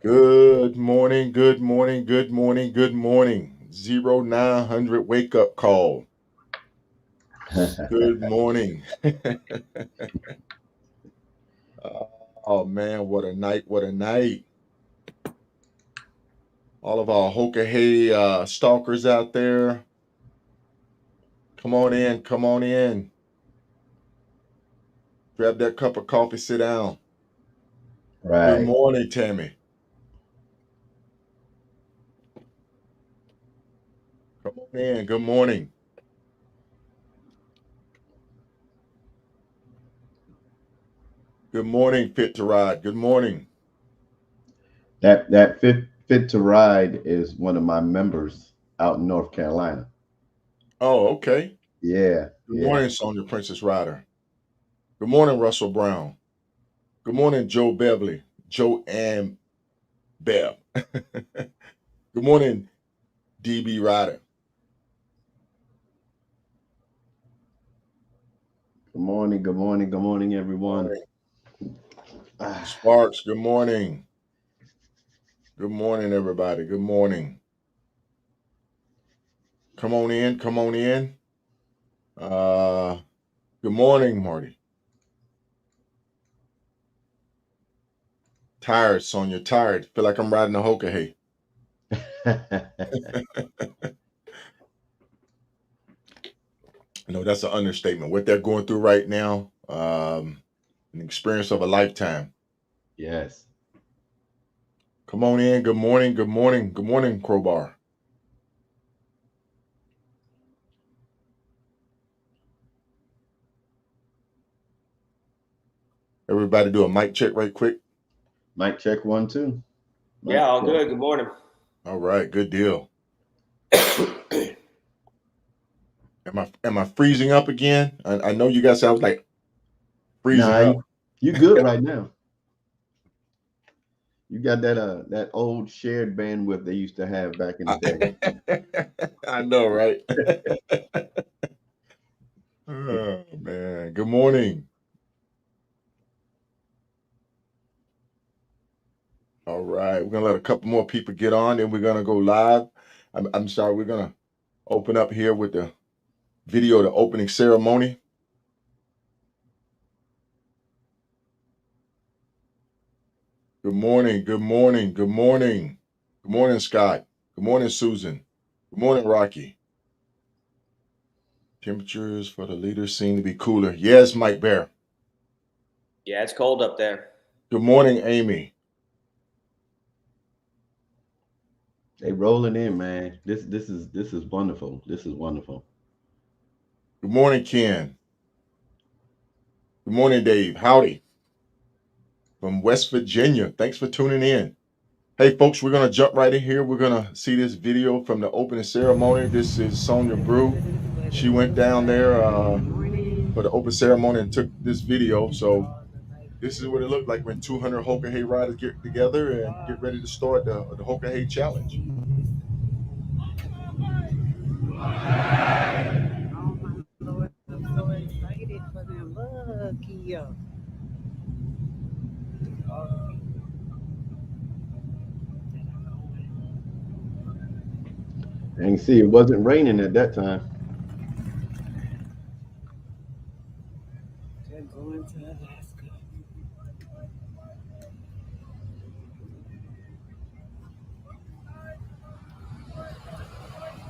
Good morning, good morning, good morning, good morning. 0900 wake up call. Good morning. Oh man, what a night, what a night. All of our HoKa stalkers out there. Come on in, come on in. Grab that cup of coffee, sit down. Good Right. morning, Tammy. Come on in, good morning. Good morning, Fit to Ride. Good morning. That fit to ride is one of my members out in North Carolina. Oh, okay. Yeah, Good yeah. morning, Sonia Princess Rider. Good morning, Russell Brown. Good morning, Joe Beverly. Joe and Bev. Good morning, DB Ryder. Good morning, good morning, good morning, everyone. Morning. Ah, Sparks, good morning. Good morning, everybody. Good morning. Come on in, come on in. Uh, good morning, Marty. Tired, Sonia, tired. Feel like I'm riding a HoKa. Hey, no, that's an understatement. What they're going through right now, an experience of a lifetime. yes. Come on in. Good morning, good morning, good morning, Crowbar. Everybody do a mic check right quick. Mic check 1, 2. Mic Yeah, all check. good. Good morning. All right, good deal. Am I freezing up again? I know you guys sound like freezing Nah, up. you good right now. You got that old shared bandwidth they used to have back in the day. I know, right? Oh man. Good morning. All right. We're gonna let a couple more people get on, then we're gonna go live. I'm sorry, we're gonna open up here with the video of the opening ceremony. Good morning, good morning, good morning. Good morning, Scott. Good morning, Susan. Good morning, Rocky. Temperatures for the leaders seem to be cooler. Yes, Mike Bear. Yeah, it's cold up there. Good morning, Amy. They rolling in, man. This is wonderful. This is wonderful. Good morning, Ken. Good morning, Dave. Howdy from West Virginia. Thanks for tuning in. Hey, folks, we're going to jump right in here. We're going to see this video from the opening ceremony. This is Sonia Brew. She went down there for the open ceremony and took this video. So this is what it looked like when 200 HoKa Hey riders get together and get ready to start the HoKa Hey Challenge. Lord, I'm so excited for them. Look here. And you see, it wasn't raining at that time. They're going to Alaska.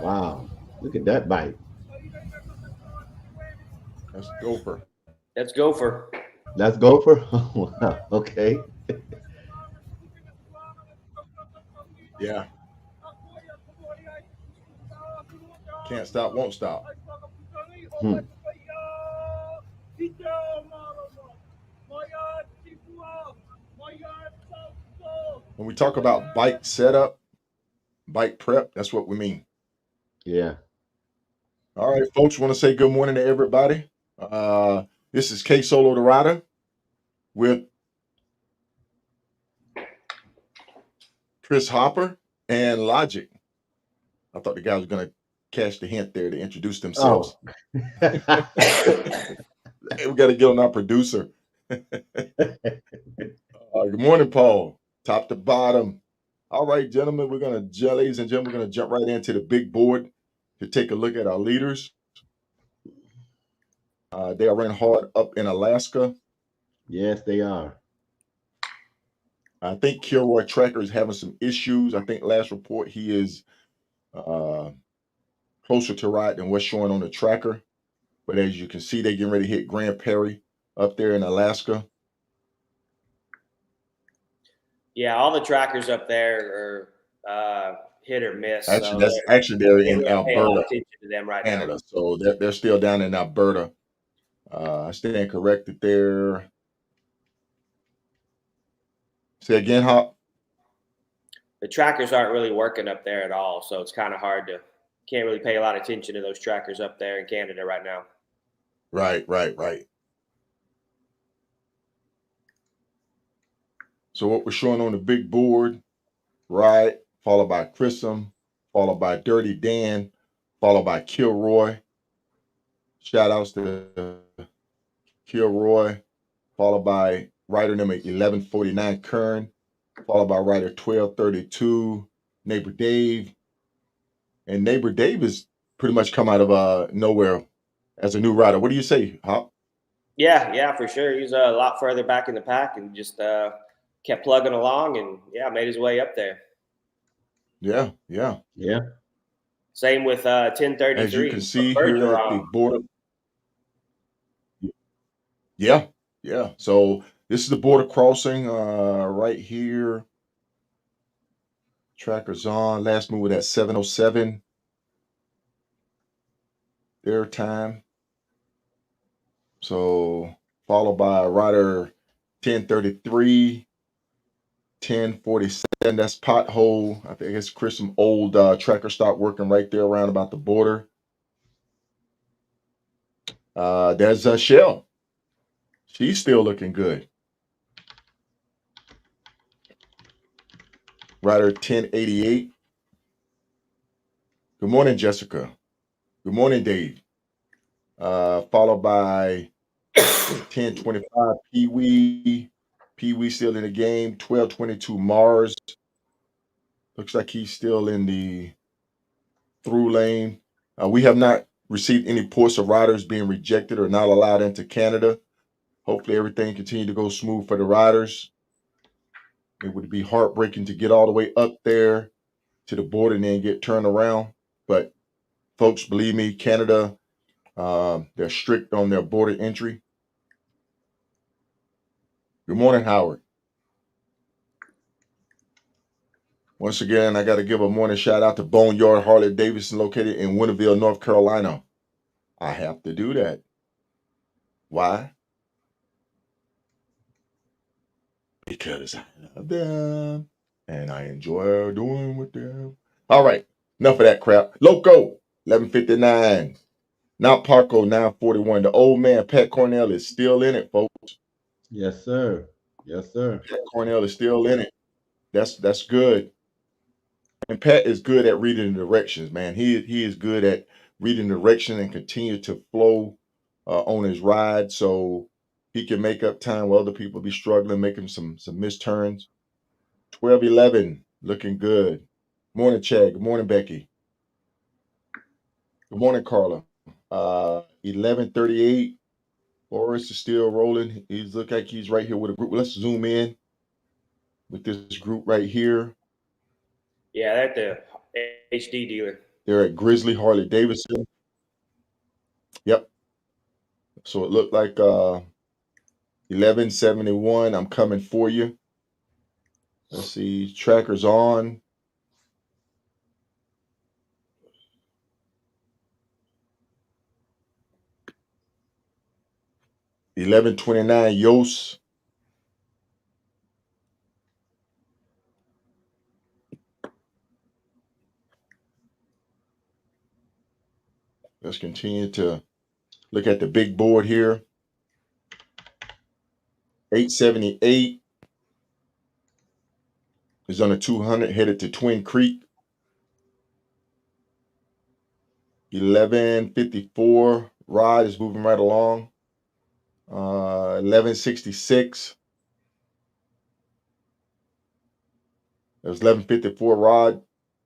Wow. Look at that bike. That's Gopher. That's Gopher. That's Gopher. Wow. Okay. Yeah. Can't stop, won't stop. Hmm. When we talk about bike setup, bike prep, that's what we mean. Yeah. All right, folks, want to say good morning to everybody. Uh, this is K Solo the Rider with Chris Hopper and Logic. I thought the guy was going to catch the hint there to introduce Oh. themselves. We got to get on our producer. Good morning, Paul. top to bottom. All right, gentlemen, ladies and gentlemen, we're gonna jump right into the big board to take a look at our leaders. They are running hard up in Alaska. Yes, they are. I think Kilroy Tracker is having some issues. I think last report he is closer to ride than what's showing on the tracker. But as you can see, they're getting ready to hit Grand Prairie up there in Alaska. Yeah, all the trackers up there are hit or miss. Actually, So they're can't in really pay a lot of Alberta, attention to them right now. Canada. So they're still down in Alberta. I stand corrected there. Say again, Hop. The trackers aren't really working up there at all, so it's kind of hard to can't really pay a lot of attention to those trackers up there in Canada right now. Right. So what we're showing on the big board, Ride, followed by Chrism, followed by Dirty Dan, followed by Kilroy. Shout outs to Kilroy, followed by rider number 1149, Kern, followed by rider 1232, Neighbor Dave. And Neighbor Dave has pretty much come out of nowhere as a new rider. What do you say, Hop? Yeah, for sure. He's a lot further back in the pack and just kept plugging along and made his way up there. Yeah. Same with 1033. As you can see Birds here are at the on. border. Yeah. So this is the border crossing right here. Tracker's on. Last move at 7:07. Their time. So followed by rider 1033, 1047. That's Pothole. I think it's Chris. Some old tracker stopped working right there around about the border. There's Shell. She's still looking good. Rider 1088. Good morning, Jessica. Good morning, Dave. Followed by 1025 Pee Wee. Pee Wee still in the game. 1222 Mars. Looks like he's still in the through lane. We have not received any reports of riders being rejected or not allowed into Canada. Hopefully everything continues to go smooth for the riders. It would be heartbreaking to get all the way up there to the border and then get turned around. But folks, believe me, Canada, they're strict on their border entry. Good morning, Howard. Once again, I got to give a morning shout out to Boneyard Harley Davidson, located in Winterville, North Carolina. I have to do that. Why? Because I love them and I enjoy doing with them. All right, enough of that crap. Loco, 1159. Now Parco, 941. The old man, Pat Cornell, is still in it, folks. Yes, sir. Pat Cornell is still in it. That's good. And Pat is good at reading the directions, man. He is good at reading direction and continue to flow on his ride, so he can make up time while other people be struggling, making some missed turns. 1211, looking good. Morning, Chad. Good morning, Becky. Good morning, Carla. 1138. Boris is still rolling. He's look like he's right here with a group. Let's zoom in with this group right here. Yeah, they're at the HD dealer. They're at Grizzly Harley Davidson. Yep. So it looked like 1171. I'm coming for you. Let's see. Tracker's on. $11.29 Yost. Let's continue to look at the big board here. 878 is on the 200, headed to Twin Creek. 1154 Rod is moving right along. 1166. There's 1154 Rod.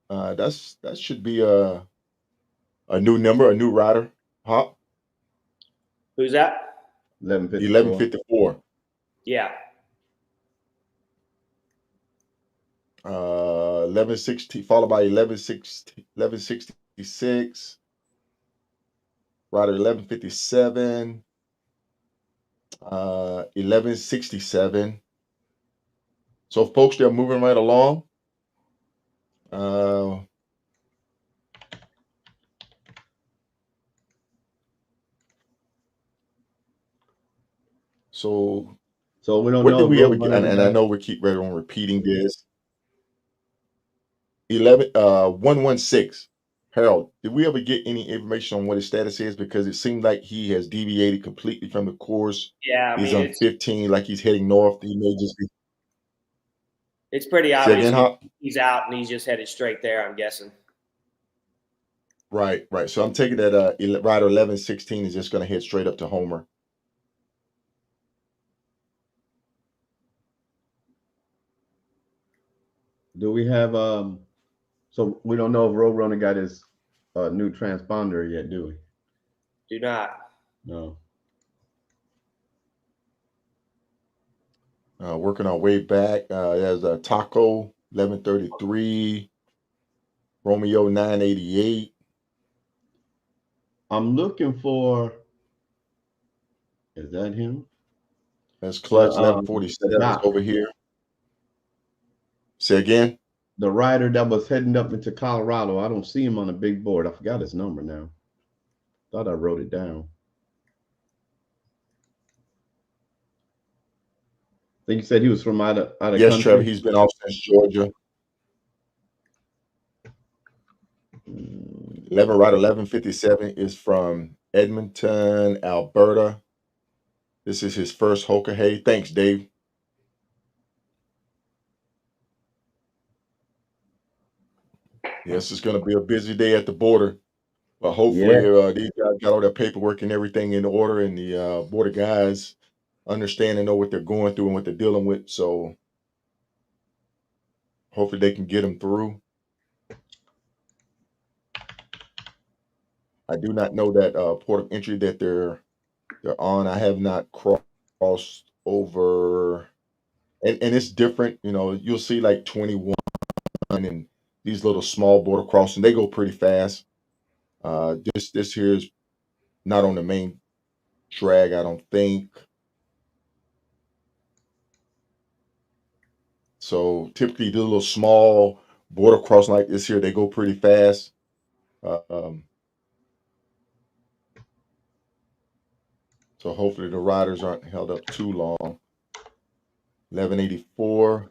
That should be a new number, a new rider. Hop. Who's that? 1154. 1154. Yeah. 1160 followed by 1166. Rider 1157. 1167. So folks, they're moving right along. So we don't what know did if we ever get? Roadrunner And I know we keep right on repeating this. 116. Harold, did we ever get any information on what his status is? Because it seemed like he has deviated completely from the course. Yeah, I He's mean, on 15, like he's heading north. He may just be. it's pretty Say obvious again, Hop? he's out and he's just headed straight there, I'm guessing. Right. So I'm taking that rider 1116 is just going to head straight up to Homer. Do we have so we don't know if Roadrunner got his new transponder yet, do we? Do not. No. Working our way back. There's a Taco 1133, Romeo 988. I'm looking for. Is that him? That's Clutch The, 1147 is Doc. over here. Say again. The rider that was heading up into Colorado. I don't see him on the big board. I forgot his number now. Thought I wrote it down. I think you said he was from out of Yes, country. Trevor. He's been off since Georgia. 11 rider 1157 is from Edmonton, Alberta. This is his first HoKa. Hey, thanks, Dave. Yes, it's going to be a busy day at the border, but hopefully these guys got all their paperwork and everything in order, and the border guys understand and know what they're going through and what they're dealing with. So hopefully they can get them through. I do not know that port of entry that they're on. I have not crossed over, and it's different. You know, you'll see like 21 and these little small border crossing. They go pretty fast. This here is not on the main drag, I don't think. So typically the little small border crossing like this here, they go pretty fast. So hopefully the riders aren't held up too long. 1184.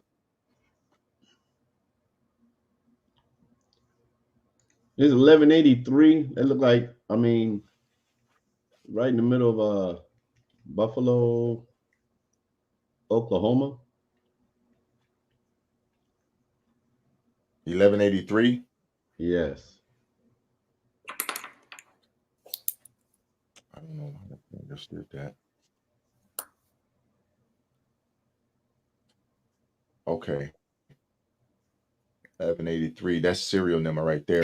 This is 1183. They look like, I mean, right in the middle of Buffalo, Oklahoma. 1183. Yes. I don't know why I just did that. Okay. 1183. That's serial number right there.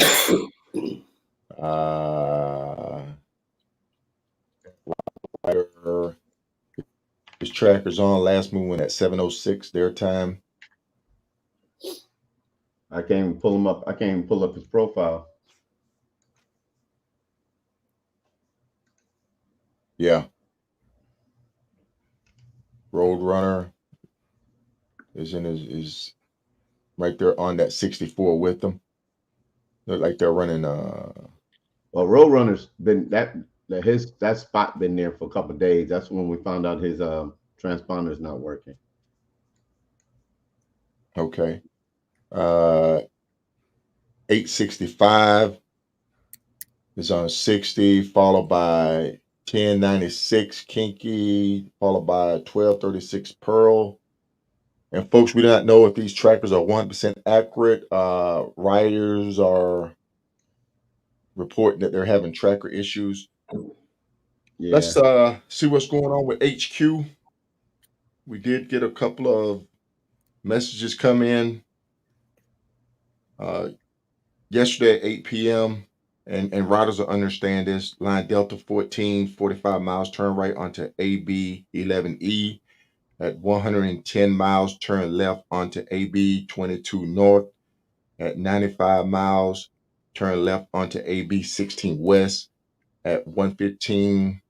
Rider. His tracker's on. Last move went at 7:06 their time. I can't even pull him up. I can't even pull up his profile. Yeah. Roadrunner is in his right there on that 64 with them. Look like they're running Well, Roadrunner's been that spot been there for a couple of days. That's when we found out his transponder's not working. okay. 865 is on 60, followed by 1096 Kinky, followed by 1236 Pearl. And folks, we do not know if these trackers are 100% accurate. Riders are reporting that they're having tracker issues. Yeah. Let's see what's going on with HQ. We did get a couple of messages come in. Uh, Yesterday at 8 p.m., and riders will understand this, line Delta 14, 45 miles, turn right onto AB 11E. At 110 miles, turn left onto AB 22 North. At 95 miles, turn left onto AB 16 West. At 115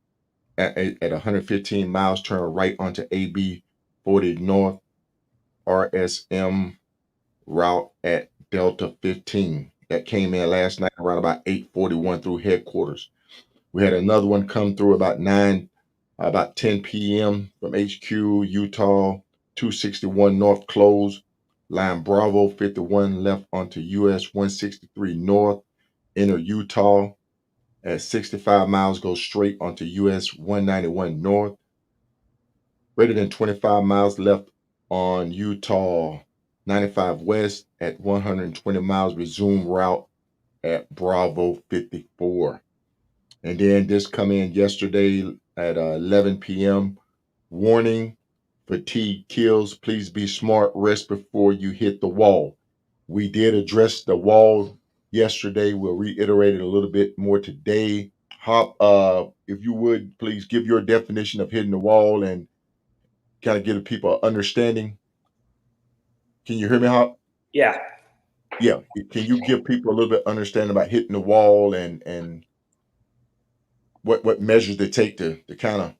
at 115 miles, turn right onto AB 40 North. RSM route at Delta 15. That came in last night around about 8:41 through headquarters. We had another one come through about 10 p.m. from HQ, Utah, 261 North close. Line Bravo 51 left onto US 163 North, enter Utah. At 65 miles, go straight onto US 191 North. Greater than 25 miles left on Utah 95 West. At 120 miles, resume route at Bravo 54. And then this come in yesterday at 11 p.m. Warning, fatigue kills. Please be smart. Rest before you hit the wall. We did address the wall yesterday. We'll reiterate it a little bit more today. Hop, if you would, please give your definition of hitting the wall and kind of give people an understanding. Can you hear me, Hop? Yeah. Yeah. Can you give people a little bit understanding about hitting the wall and what measures they take to kind of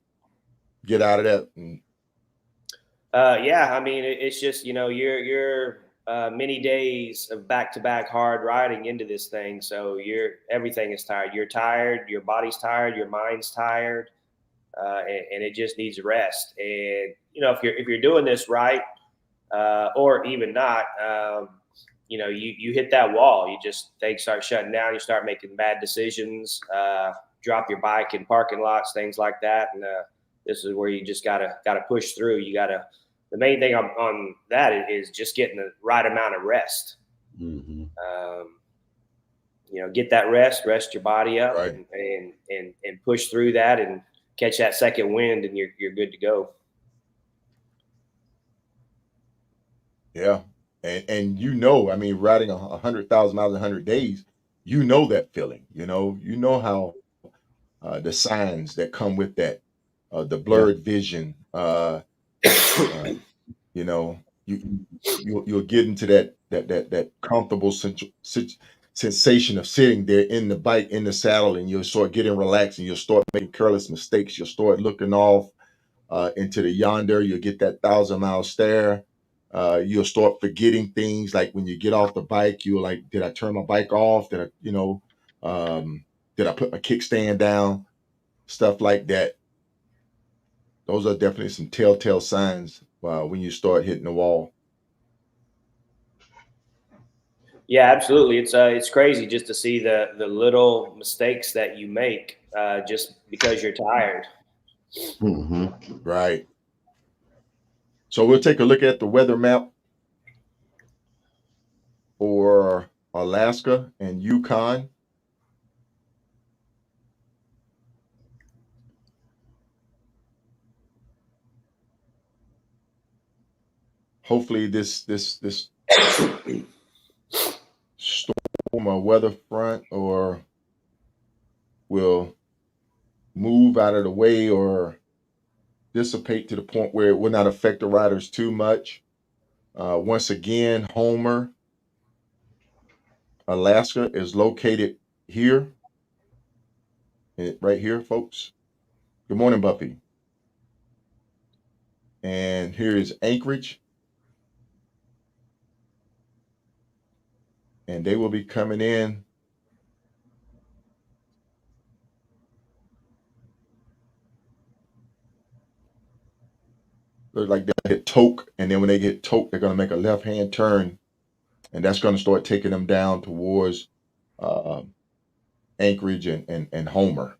get out of that? Yeah, I mean, it's just, you're many days of back-to-back hard riding into this thing, so everything is tired. You're tired, your body's tired, your mind's tired, and it just needs rest. And if you're doing this right, or even not, you hit that wall. Things start shutting down. You start making bad decisions. Drop your bike in parking lots, things like that, and this is where you just gotta push through. The main thing on that is just getting the right amount of rest. Mm-hmm. Get that rest your body up, Right. and push through that and catch that second wind, and you're good to go. Yeah. And I mean, riding 100,000 miles in 100 days, that feeling. You know how the signs that come with that, the blurred vision, you know, you'll get into that comfortable sensation of sitting there in the bike in the saddle, and you'll start getting relaxed, and you'll start making careless mistakes. You'll start looking off into the yonder. You'll get that 1,000-mile stare. You'll start forgetting things like when you get off the bike, you're like, did I turn my bike off? Did I put my kickstand down? Stuff like that. Those are definitely some telltale signs when you start hitting the wall. Yeah, absolutely. It's crazy just to see the little mistakes that you make just because you're tired. Mm-hmm. Right. So we'll take a look at the weather map for Alaska and Yukon. Hopefully this storm or weather front will move out of the way or dissipate to the point where it will not affect the riders too much. Once again, Homer, Alaska is located here, right here, folks. Good morning, Buffy. And here is Anchorage. And they will be coming in. Looks like they'll hit Toke, and then when they get Toke, they're going to make a left-hand turn, and that's going to start taking them down towards Anchorage and Homer.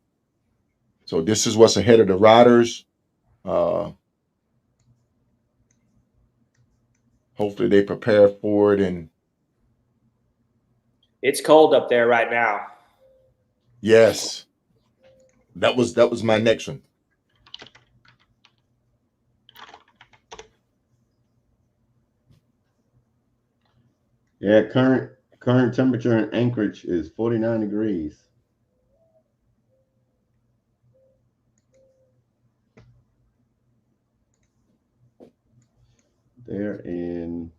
So this is what's ahead of the riders. Hopefully they prepare for it. And It's cold up there right now. yes, that was my next one. Yeah, current Current temperature in Anchorage is 49 degrees. They're in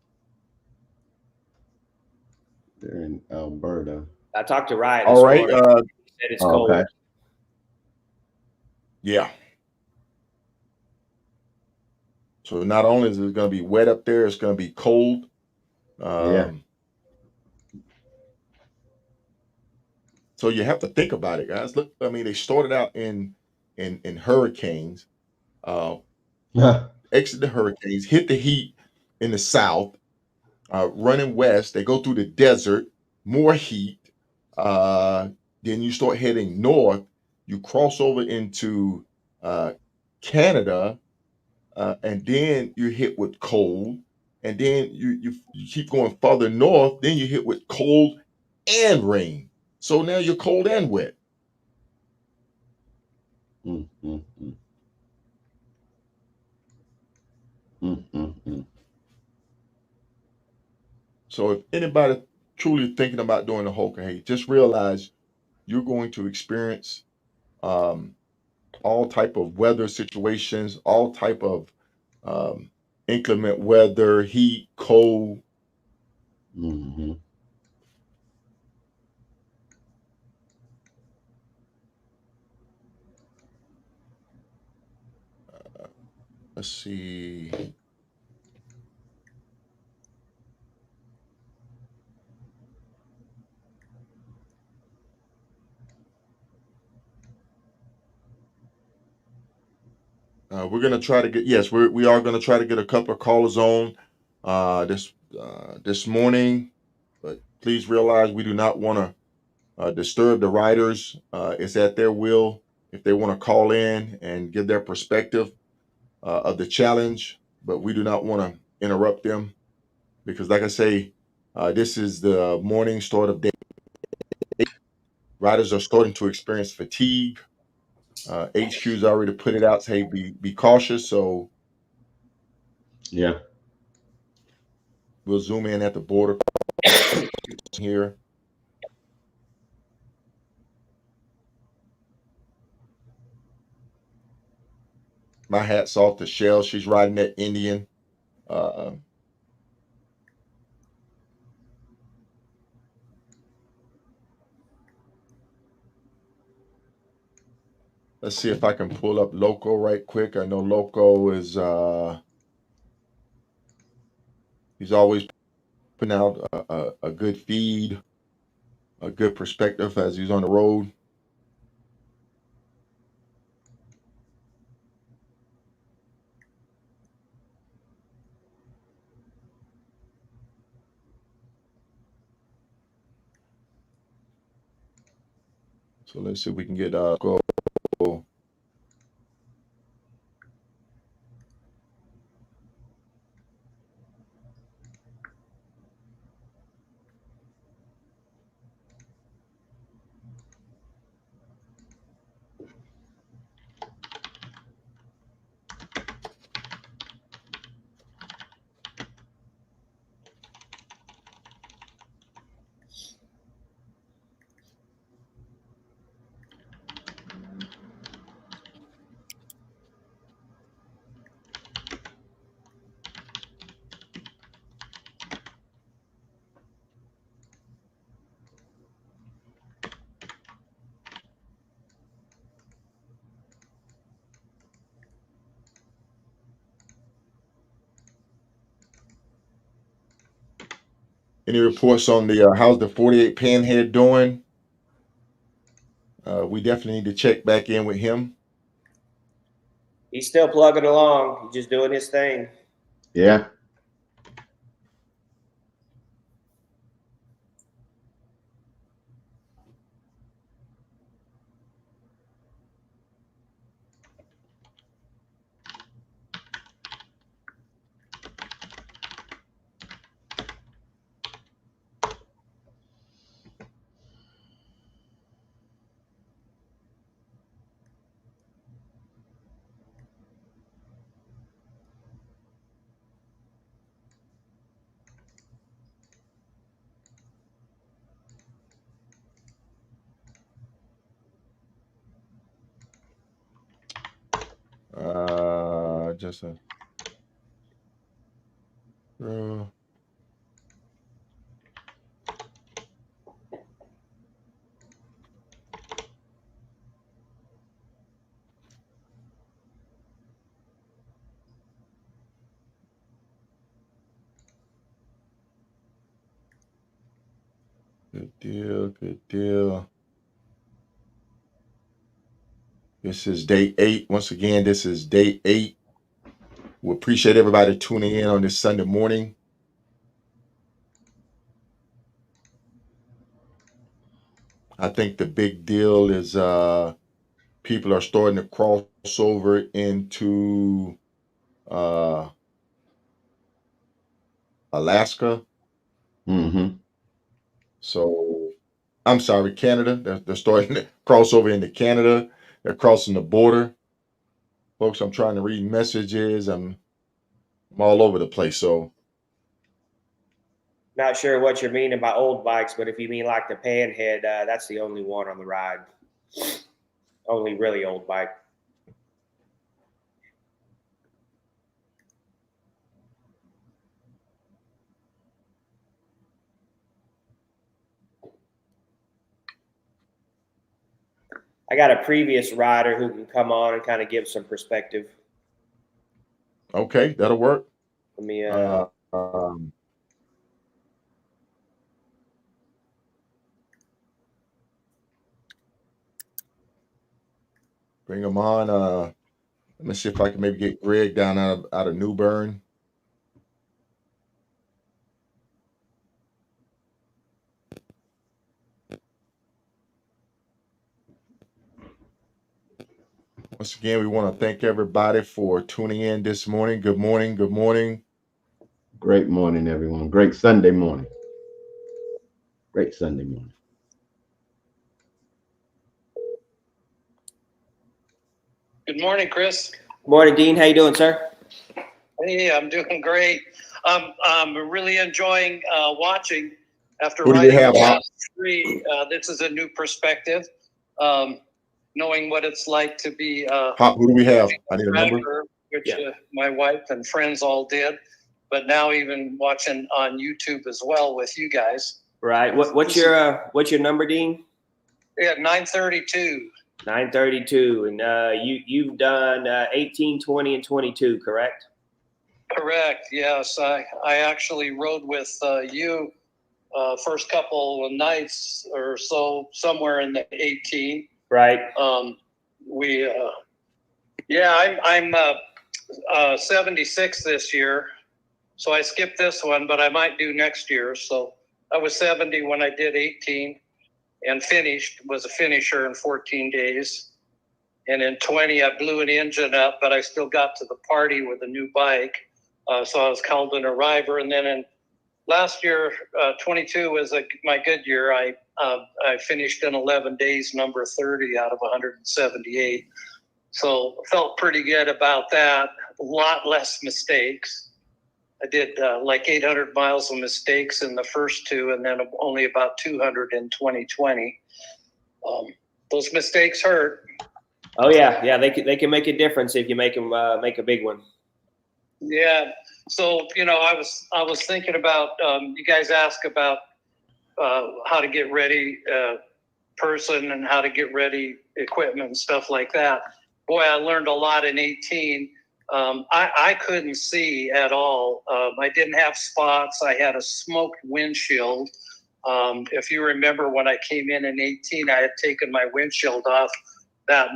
Alberta. I talked to Ryan All this right. morning. He said it's cold. Okay. Yeah. So not only is it going to be wet up there, it's going to be cold. Yeah. So you have to think about it, guys. Look, I mean, they started out in hurricanes, exit the hurricanes, hit the heat in the south, running west. They go through the desert, more heat. Uh, then you start heading north. You cross over into uh, Canada, and then you're hit with cold. And then you keep going farther north. Then you hit with cold and rain. So now you're cold and wet. Mm, mm, mm. Mm, mm, mm. So if anybody truly thinking about doing the HoKa, hey, just realize you're going to experience um, all type of weather situations, all type of um, inclement weather, heat, cold. Mm-hmm. Let's see. We're gonna try to get yes, we are gonna try to get a couple of callers on this morning, but please realize we do not want to disturb the riders. It's at their will if they want to call in and give their perspective of the challenge, but we do not want to interrupt them because, like I say, this is the morning start of day. Riders are starting to experience fatigue. HQ's already put it out. Say be cautious. So Yeah. we'll zoom in at the border here. My hat's off to Shell. She's riding that Indian. Uh, let's see if I can pull up Loco right quick. I know Loco is he's always putting out a good feed, a good perspective as he's on the road. So let's see if we can get Loco. Any reports on the how's the 48 Panhead doing? We definitely need to check back in with him. He's still plugging along. He's just doing his thing. Yeah. just a. Good deal. Good deal. This is day 8. Once again, this is day 8. We appreciate everybody tuning in on this Sunday morning. I think the big deal is people are starting to cross over into Alaska. Mm-hmm. So I'm sorry, Canada. They're starting to cross over into Canada. They're crossing the border. Folks, I'm trying to read messages. I'm all over the place. So Not sure what you're meaning by old bikes, but if you mean like the Panhead, that's the only one on the ride. Only really old bike. I got a previous rider who can come on and kind of give some perspective. okay, that'll work. Let me bring them on. Let me see if I can maybe get Greg down out of New Bern. Once again, we want to thank everybody for tuning in this morning. Good morning. Good morning. Great morning, everyone. Great Sunday morning. Great Sunday morning. Good morning, Chris. Good morning, Dean. How you doing, sir? Hey, I'm doing great. I'm really enjoying watching after Who do you riding have, the Hop? last 3. This is a new perspective, knowing what it's like to be Hop, who do we have? I need a number. driver, which Yeah. My wife and friends all did, but now even watching on YouTube as well with you guys. Right. What's your number, Dean? Yeah, 932. 932, and you've done 18, 20, and 22, correct? Correct. Yes, I actually rode with you first couple of nights or so, somewhere in the 18. Right. I'm 76 this year, so I skipped this one, but I might do next year. So I was 70 when I did 18 and was a finisher in 14 days. And in 20, I blew an engine up, but I still got to the party with a new bike. So I was called an arriver. And then in last year, 22 was my good year. I finished in 11 days, number 30 out of 178. So felt pretty good about that. A lot less mistakes. I did like 800 miles of mistakes in the first 2, and then only about 200 in 2020. Those mistakes hurt. Oh yeah, they can make a difference if you make them make a big one. Yeah. So I was thinking about you guys ask about how to get ready person and how to get ready equipment and stuff like that. Boy, I learned a lot in 18. I couldn't see at all. I didn't have spots. I had a smoked windshield. If you remember when I came in 18, I had taken my windshield off that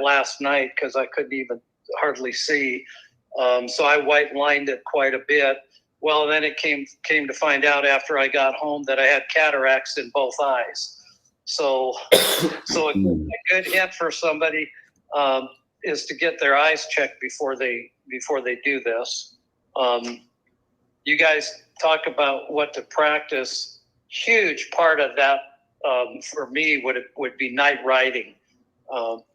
last night, because I couldn't even hardly see. So I white lined it quite a bit. Well, then it came to find out after I got home that I had cataracts in both eyes. So a good hint for somebody is to get their eyes checked before they do this. You guys talk about what to practice. Huge part of that for me would be night riding.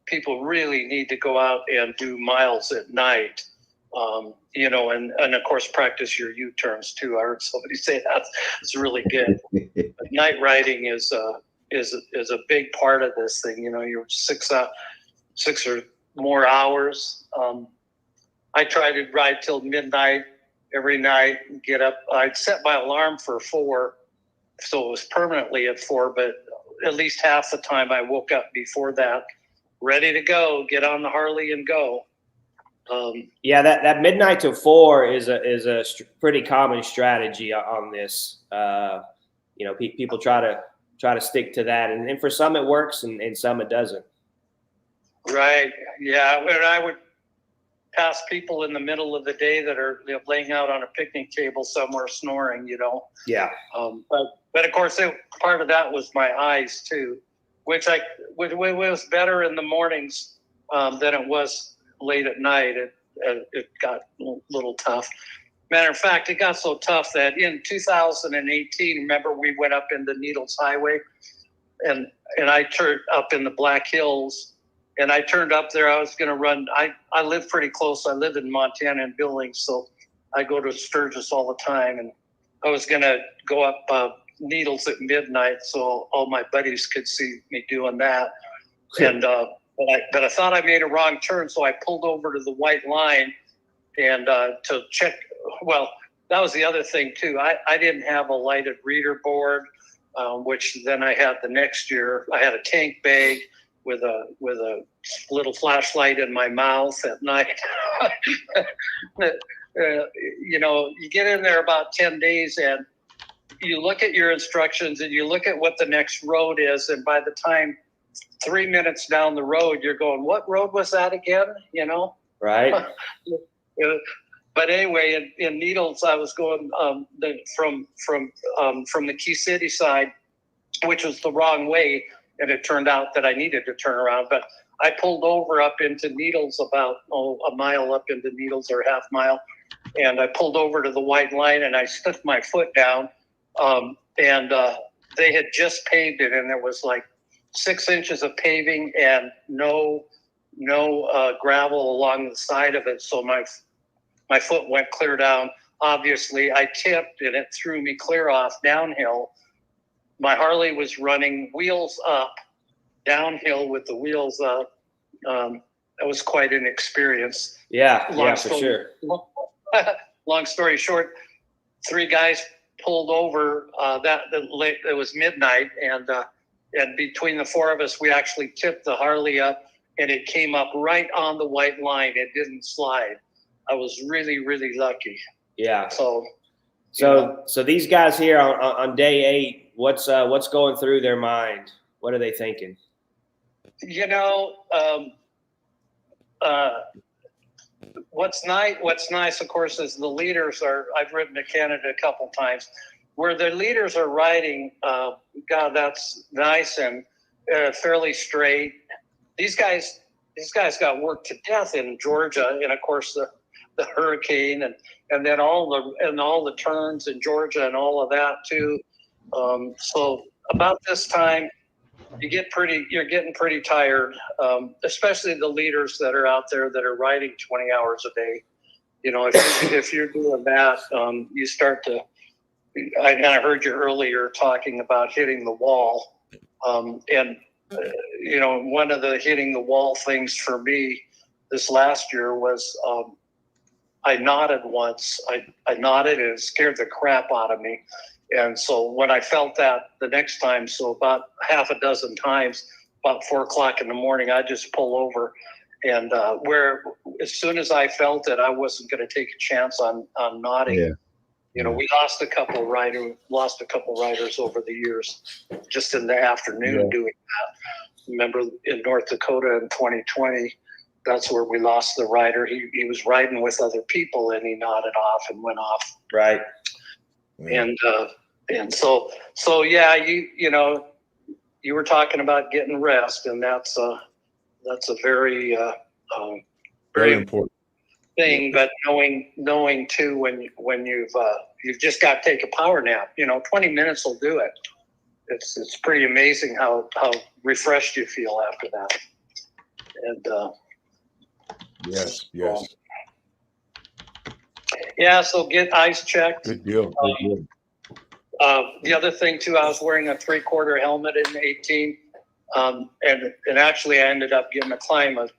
People really need to go out and do miles at night. And of course practice your U-turns too. I heard somebody say that. It's really good. But night riding is a big part of this thing. You're 6 or more hours. I tried to ride till midnight every night and get up. I'd set my alarm for 4, so it was permanently at 4, but at least half the time I woke up before that, ready to go, get on the Harley and go. Yeah, that midnight to 4 is a pretty common strategy on this. People try to stick to that, and for some it works, and some it doesn't. Right. Yeah. When I would pass people in the middle of the day that are laying out on a picnic table somewhere snoring, Yeah. But of course, part of that was my eyes too, which was better in the mornings than it was late at night. It got a little tough. Matter of fact, it got so tough that in 2018, remember, we went up in the Needles Highway, and I turned up in the Black Hills, and I turned up there. I was going to run. I live pretty close. I live in Montana in Billings, so I go to Sturgis all the time, and I was going to go up Needles at midnight so all my buddies could see me doing that. And but I thought I made a wrong turn, so I pulled over to the white line and to check. Well, that was the other thing too. I didn't have a lighted reader board, which then I had the next year. I had a tank bag with a little flashlight in my mouth at night. You get in there about 10 days and you look at your instructions and you look at what the next road is, and by the time 3 minutes down the road, you're going, what road was that again? Right. But anyway, in Needles, I was going from the Key City side, which was the wrong way, and it turned out that I needed to turn around. But I pulled over up into Needles about a mile up into Needles, or half mile, and I pulled over to the white line and I stuck my foot down, and they had just paved it, and there was like 6 inches of paving and no gravel along the side of it. So my foot went clear down. Obviously, I tipped and it threw me clear off downhill. My Harley was running wheels up downhill with the wheels up. That was quite an experience. Yeah, for sure. Long story short, 3 guys pulled over. It was midnight, and between the 4 of us, we actually tipped the Harley up, and it came up right on the white line. It didn't slide. I was really, really lucky. Yeah. So these guys here on day 8, what's going through their mind? What are they thinking? What's nice, of course, is the leaders are. I've ridden to Canada a couple times, where the leaders are riding. God, that's nice and fairly straight. These guys got worked to death in Georgia, and of course the hurricane and then all the turns in Georgia and all of that too. So about this time, you're getting pretty tired, especially the leaders that are out there that are riding 20 hours a day. If you're doing that, you start to. I kind of heard you earlier talking about hitting the wall, and one of the hitting the wall things for me this last year was I nodded once. I nodded and it scared the crap out of me. And so when I felt that the next time, so about half a dozen times, about 4 o'clock in the morning, I just pull over, and as soon as I felt it, I wasn't going to take a chance on nodding. Yeah. We lost a couple riders over the years, just in the afternoon doing that. Remember in North Dakota in 2020, that's where we lost the rider. He was riding with other people and he nodded off and went off. Right. And so yeah, you were talking about getting rest, and that's a very Very important thing. But knowing too when you've just got to take a power nap. 20 minutes will do it. It's pretty amazing how refreshed you feel after that. And yes. Yeah, so get eyes checked. Good deal. The other thing too, I was wearing a 3/4 helmet in 18, and actually I ended up getting a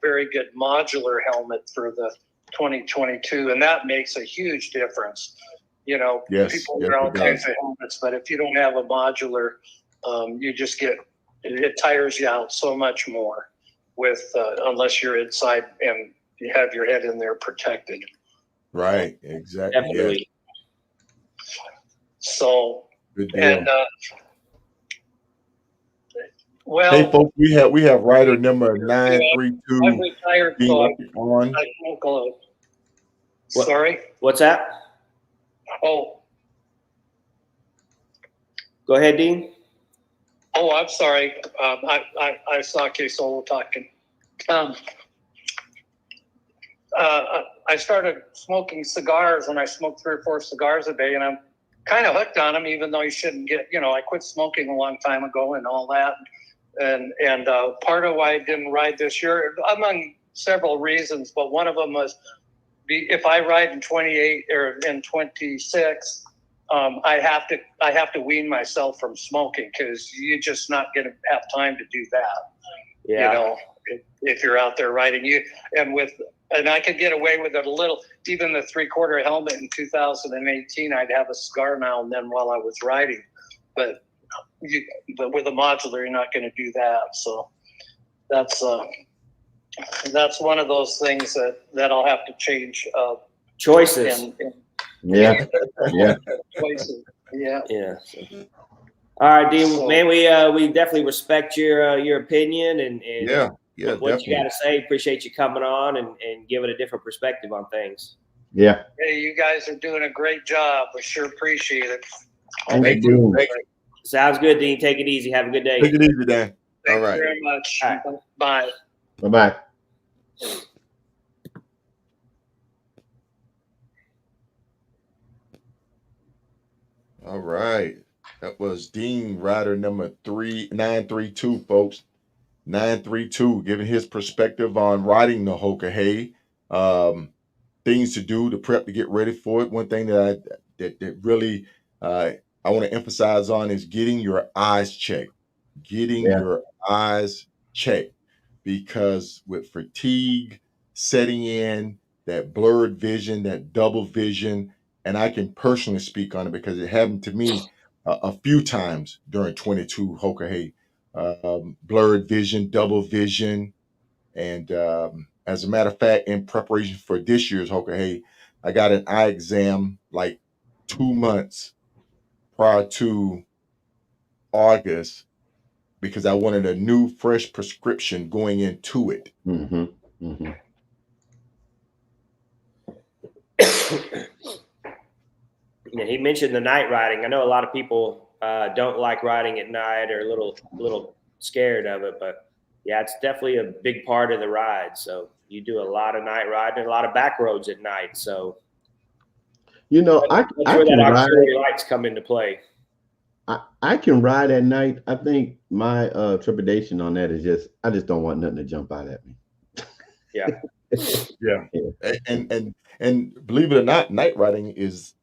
very good modular helmet for the 2022, and that makes a huge difference. You know, Yes, people yes, wear all it does. kinds of helmets, but if you don't have a modular, you just it tires you out so much more with unless you're inside and you have your head in there protected. Right, exactly. Definitely. Yes. So, Good deal. and well, Hey folks, we have rider number I'm 932 retired, being so on. I smoke a lot. What? Sorry. What's that? Oh, Go ahead, Dean. oh, I'm sorry. I saw K-Solo talking. I started smoking cigars, and I smoked 3 or 4 cigars a day, and I'm kind of hooked on them, even though you shouldn't get. You know, I quit smoking a long time ago, and all that. And part of why I didn't ride this year, among several reasons, but one of them was if I ride in 28 or in 26. I have to wean myself from smoking because you're just not going to have time to do that. Yeah. You know, if you're out there riding, and I could get away with it a little. Even the 3/4 helmet in 2018, I'd have a cigar now and then while I was riding, but with a modular, you're not going to do that. So that's one of those things that I'll have to change. Choices. Yeah. Yeah. Choices. Yeah. Yeah. All right, Dean. So- Man, we definitely respect your opinion and Yeah, what definitely. you got to say. Appreciate you coming on and giving a different perspective on things. Yeah. Hey, you guys are doing a great job. I sure appreciate it. Thank you. Thank you. Sounds good, Dean. Take it easy. Have a good day. Take it easy, Dan. Thank All right. you very much. All right. Bye. Bye-bye. All right. That was Dean, rider number 932, folks. 932, giving his perspective on riding the HoKa Hay. Things to do to prep to get ready for it. One thing that really I want to emphasize on is getting your eyes checked. Getting Yeah. your eyes checked. Because with fatigue setting in, that blurred vision, that double vision, and I can personally speak on it because it happened to me a few times during 22 HoKa Hay. Blurred vision, double vision. And as a matter of fact, in preparation for this year's HoKa Hay, I got an eye exam like 2 months prior to August because I wanted a new, fresh prescription going into it. Mm-hmm. Mm-hmm. Yeah, he mentioned the night riding. I know a lot of people don't like riding at night or a little scared of it, but yeah, it's definitely a big part of the ride. So you do a lot of night riding and a lot of back roads at night. So You know, that's I where that can ride. auxiliary lights come into play. I can ride at night. I think my trepidation on that is I just don't want nothing to jump out at me. Yeah. Yeah. And believe it or not, night riding is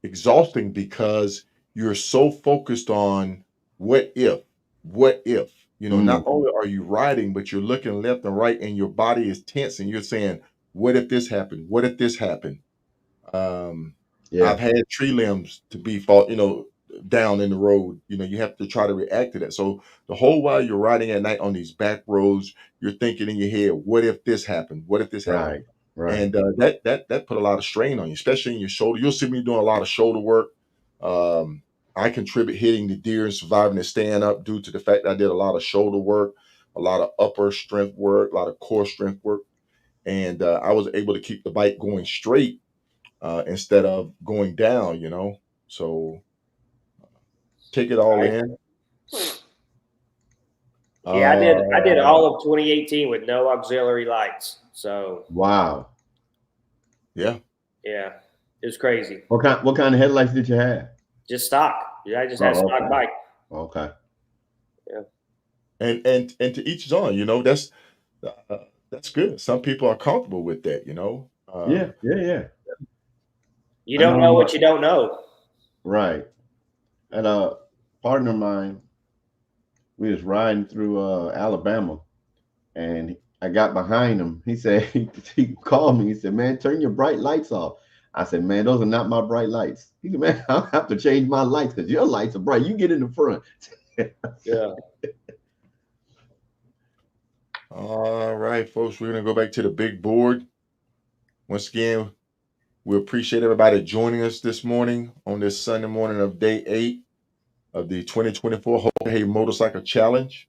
exhausting because you're so focused on what if, not only are you riding, but you're looking left and right and your body is tense and you're saying, what if this happened? What if this happened? Yeah. I've had tree limbs to be down in the road. You have to try to react to that. So the whole while you're riding at night on these back roads, you're thinking in your head, what if this happened? What if this happened? Right. And that put a lot of strain on you, especially in your shoulder. You'll see me doing a lot of shoulder work. I contribute hitting the deer and surviving and staying up due to the fact that I did a lot of shoulder work, a lot of upper strength work, a lot of core strength work. And I was able to keep the bike going straight instead of going down, So take it all in. Yeah, I did all of 2018 with no auxiliary lights. So wow. Yeah, it was crazy. What kind of headlights did you have? Just stock. Yeah, I just had a stock bike. Okay. Yeah. And to each his own. That's good. Some people are comfortable with that. Yeah. You don't know what you don't know. Right. And a partner of mine, we was riding through Alabama, and I got behind him. He said, he called me. He said, man, turn your bright lights off. I said, man, those are not my bright lights. He said, man, I'll have to change my lights because your lights are bright. You get in the front. Yeah. All right, folks, we're going to go back to the big board. Once again, we appreciate everybody joining us this morning on this Sunday morning of day 8 of the 2024 HoKa Motorcycle Challenge.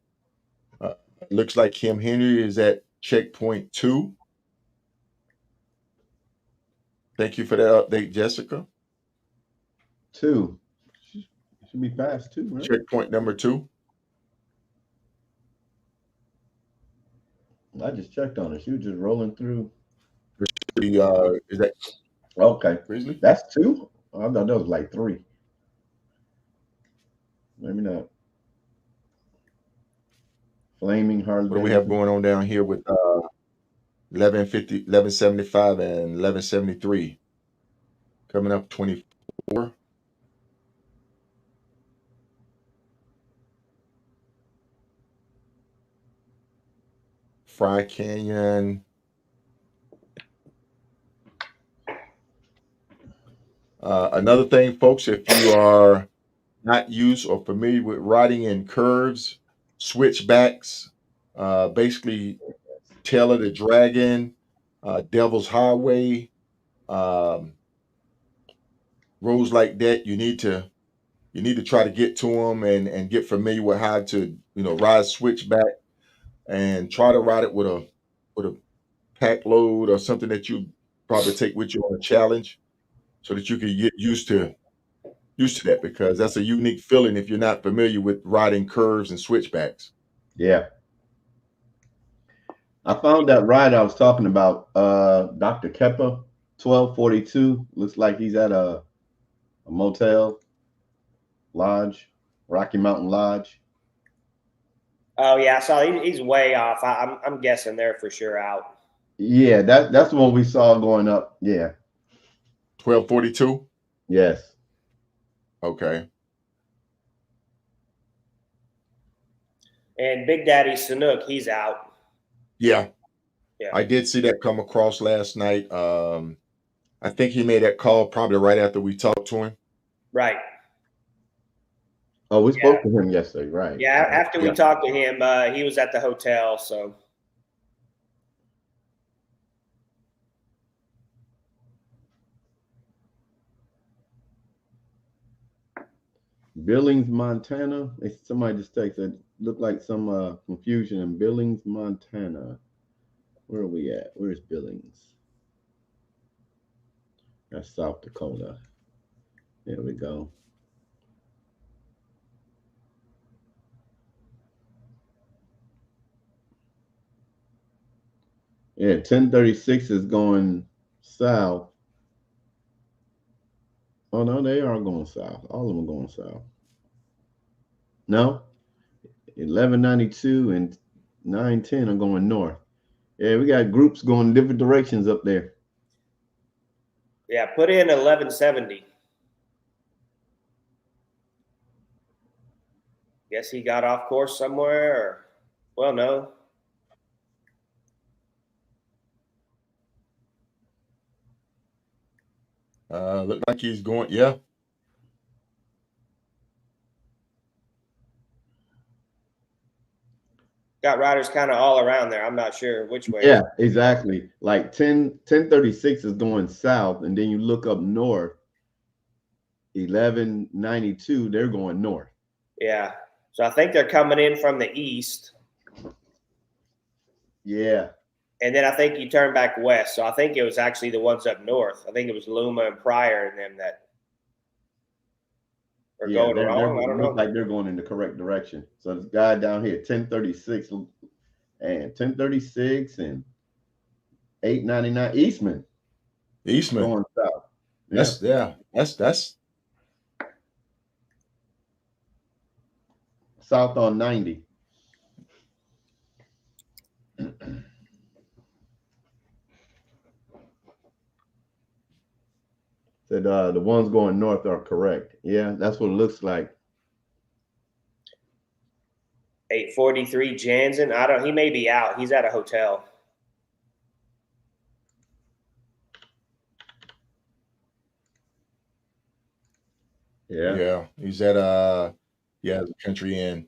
It looks like Kim Henry is at checkpoint 2. Thank you for that update, Jessica. 2. Should be fast 2, right? Checkpoint number 2. I just checked on her. She was just rolling through. Is that Okay. Grizzly? That's 2? Oh, I thought that was like 3. Maybe not. Flaming Harley. What do we have going on down here with 1150, 1175, and 1173? Coming up 24. Fry Canyon. Another thing, folks, if you are not used or familiar with riding in curves, switchbacks, basically Tail of the Dragon, Devil's Highway, roads like that, you need to try to get to them and get familiar with how to ride switchback and try to ride it with a pack load or something that you probably take with you on a challenge so that you can get used to that, because that's a unique feeling if you're not familiar with riding curves and switchbacks. Yeah. I found that ride I was talking about, Dr. Keppa, 1242. Looks like he's at a motel lodge, Rocky Mountain Lodge. Oh yeah, I saw he's way off. I'm guessing they're for sure out. Yeah, that's the one we saw going up. Yeah. 1242? Yes. Okay. And Big Daddy Sanook, he's out. Yeah. Yeah. I did see that come across last night. I think he made that call probably right after we talked to him. Right. Oh, we spoke to him yesterday, right? Yeah, after we talked to him, he was at the hotel, so. Billings, Montana. Somebody just texted. Looked like some confusion in Billings, Montana. Where are we at? Where's Billings? That's South Dakota. There we go. Yeah, 1036 is going south. Oh no, they are going south. All of them are going south. No, 1192 and 910 are going north. Yeah, we got groups going different directions up there. Yeah, put in 1170. Guess he got off course somewhere, or well, no. Look like he's going, yeah. Got riders kind of all around there. I'm not sure which way. Yeah, exactly. Like 1036 is going south, and then you look up north. 1192, they're going north. Yeah. So I think they're coming in from the east. Yeah. And then I think you turn back west. So I think it was actually the ones up north. I think it was Luma and Pryor and them that are going wrong. I don't know. Look like they're going in the correct direction. So this guy down here, 1036 and 1036 and 899 Eastman. Going south. That's south on 90. Said the ones going north are correct. Yeah, that's what it looks like. 843 Jansen. He may be out. He's at a hotel. Yeah. He's at the Country Inn.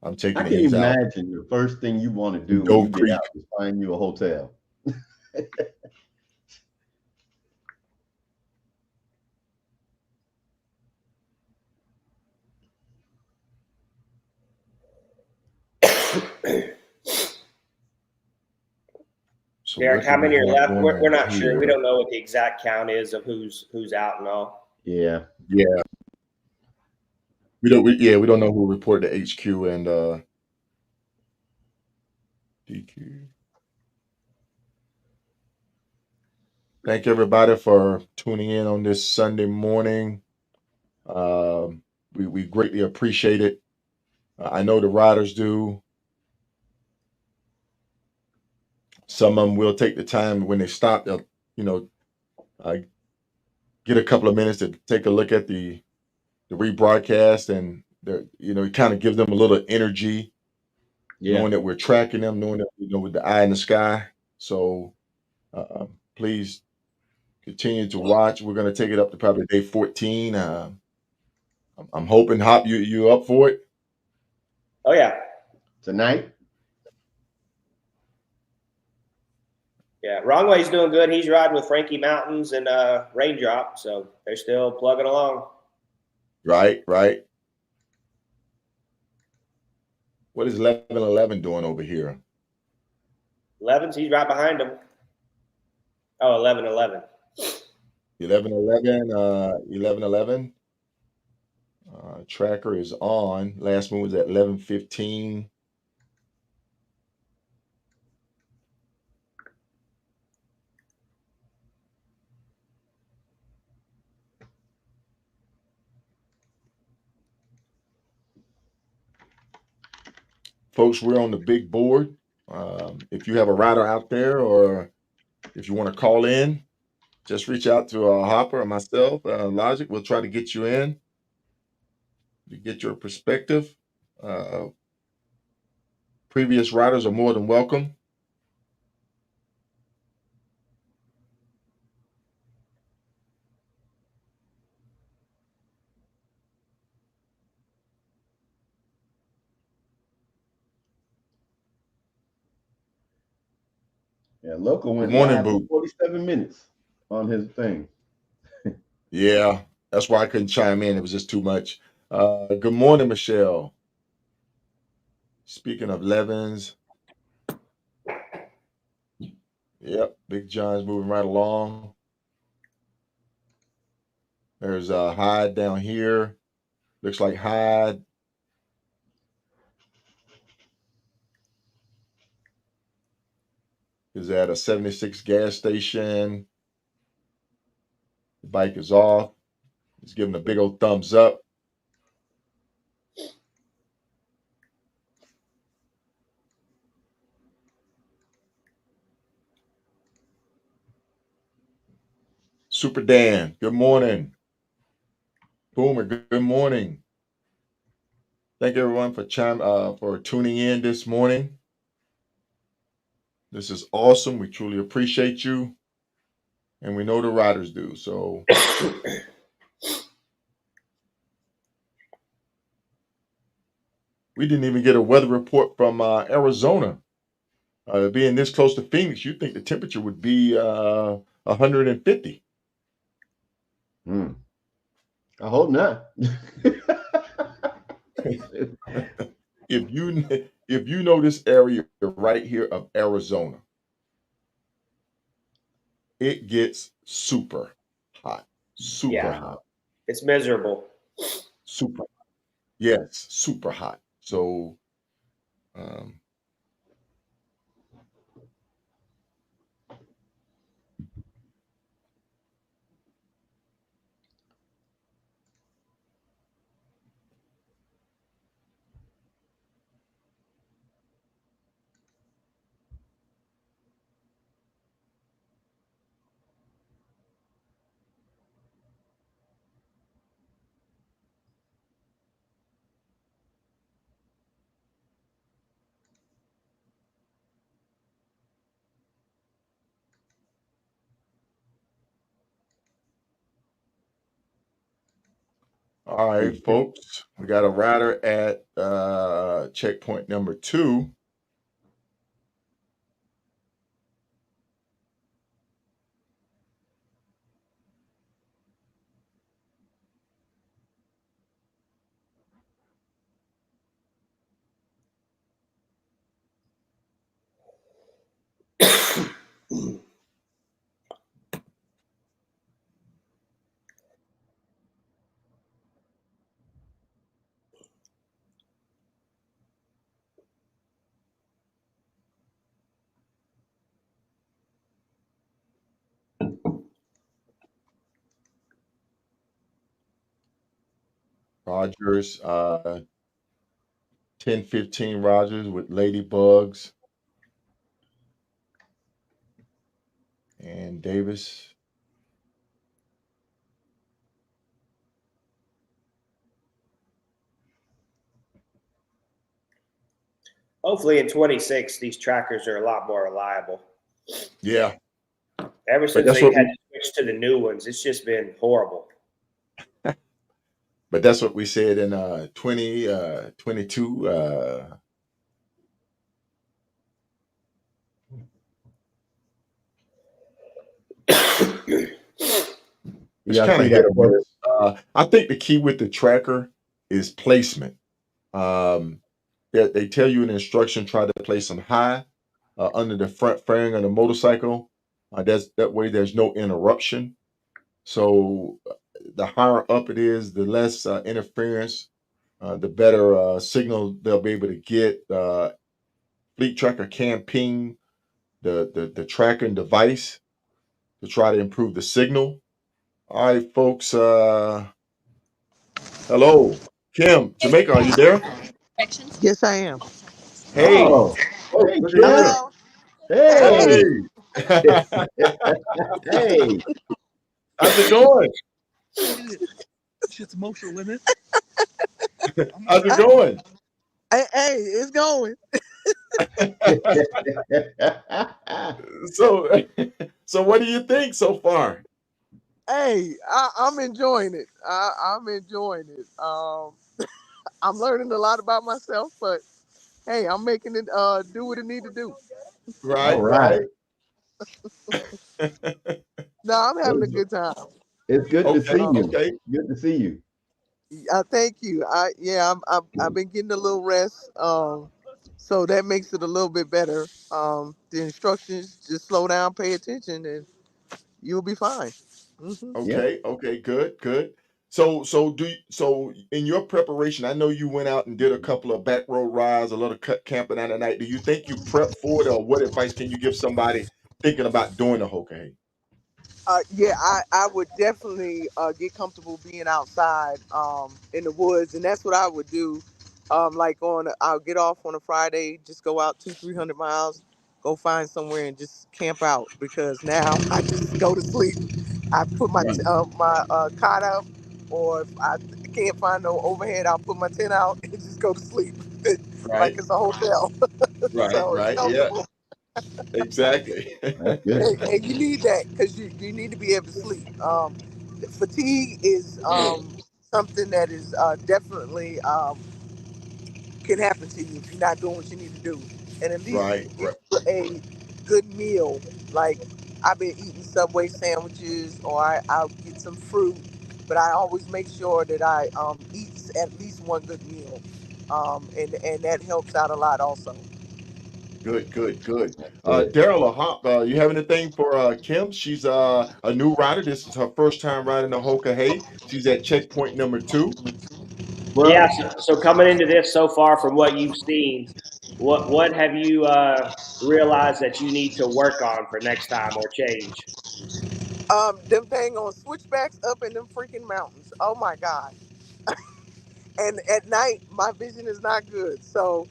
I'm taking I it. can He's out. imagine the first thing you want to do when Dove you get Creek. out is find you a hotel. So Derek, how many are left? We're not here? sure. We don't know what the exact count is of who's out and all. Yeah. We don't know who reported to HQ and DQ. Thank everybody for tuning in on this Sunday morning. We greatly appreciate it. I know the riders do. Some of them will take the time when they stop. They'll, get a couple of minutes to take a look at the rebroadcast, and it kind of gives them a little energy, knowing that we're tracking them, knowing that with the eye in the sky. So please continue to watch. We're going to take it up to probably day 14. I'm hoping, Hop, you up for it? Oh yeah, Tonight? yeah. Wrongway's doing good. He's riding with Frankie Mountains and Raindrop, so they're still plugging along. Right. What is 1111 doing over here? 11's, he's right behind him. Oh, 1111. 1111. Tracker is on. Last one was at 11:15. Folks, we're on the big board. If you have a rider out there, or if you want to call in, just reach out to Hopper or myself, Logic. We'll try to get you in to get your perspective. Previous riders are more than welcome. Yeah, Local went Good morning, live Boo. for 47 minutes on his thing. Yeah, that's why I couldn't chime in. It was just too much. Good morning, Michelle. Speaking of Levins, yep, Big John's moving right along. There's Hyde down here. Looks like Hyde is at a 76 gas station. The bike is off. He's giving a big old thumbs up. Super Dan, good morning. Boomer, good morning. Thank everyone for tuning in this morning. This is awesome. We truly appreciate you, and we know the riders do. So we didn't even get a weather report from Arizona. Being this close to Phoenix, you'd think the temperature would be 150. I hope not. If you know this area right here of Arizona, it gets super hot. Super hot. It's miserable. Super. Yes, super hot. So All right, folks. We got a rider at checkpoint number 2. Rogers, 10:15 Rogers with Ladybugs and Davis. Hopefully in 26, these trackers are a lot more reliable. Yeah. Ever since that's they what had we- to switch to the new ones, it's just been horrible. But that's what we said in 2022. It's Yeah, I kind of see hit that. or miss. I think the key with the tracker is placement. They tell you in the instruction, try to place them high under the front fairing of the motorcycle. That way there's no interruption. So the higher up it is, the less interference, the better signal they'll be able to get. Fleet Tracker can ping the tracking device to try to improve the signal. All right, folks. Hello, Kim, Jamaica. Are you there? Yes, I am. Hey, Oh, folks, hey, look at Kim. here. Hello. Hey, Hey, hey. how's it going? Shit's emotional, isn't it? How's it going? Hey, it's going. So, so what do you think so far? Hey, I'm enjoying it. I'm enjoying it. I'm learning a lot about myself, but hey, I'm making it do what it need to do. All Right, right. right. No, I'm having a It's, good time. it's good to Okay, see you. okay. Good to see you. Thank you. I've been getting a little rest. So that makes it a little bit better. The instructions, just slow down, pay attention, and you'll be fine. Hmm. Yeah. Okay, good, good. So in your preparation, I know you went out and did a couple of back road rides, a little cut camping out at night. Do you think you prepped for it, or what advice can you give somebody thinking about doing a HoKa? Yeah, I would definitely get comfortable being outside in the woods, and that's what I would do. I'll get off on a Friday, just go out 200-300 miles, go find somewhere and just camp out because now I just go to sleep. I put my Right. cot up, or if I can't find no overhead, I'll put my tent out and just go to sleep, like Right, it's a hotel. right, So it's right. Yeah, comfortable. exactly. That's good. And you need that because you need to be able to sleep. Fatigue is something that is definitely can happen to you if you're not doing what you need to do. And at least Right, get right, a good meal. Like I've been eating Subway sandwiches, or I'll get some fruit, but I always make sure that I eat at least one good meal, and that helps out a lot also. good, good, good. That's good. Daryl or Hop, you have anything for Kim? She's a new rider. This is her first time riding the HoKa. Hey, she's at checkpoint number 2. Yeah. Well, So coming into this so far, from what you've seen, what have you realized that you need to work on for next time or change? Them thing on switchbacks up in them freaking mountains. Oh my god! And at night, my vision is not good. So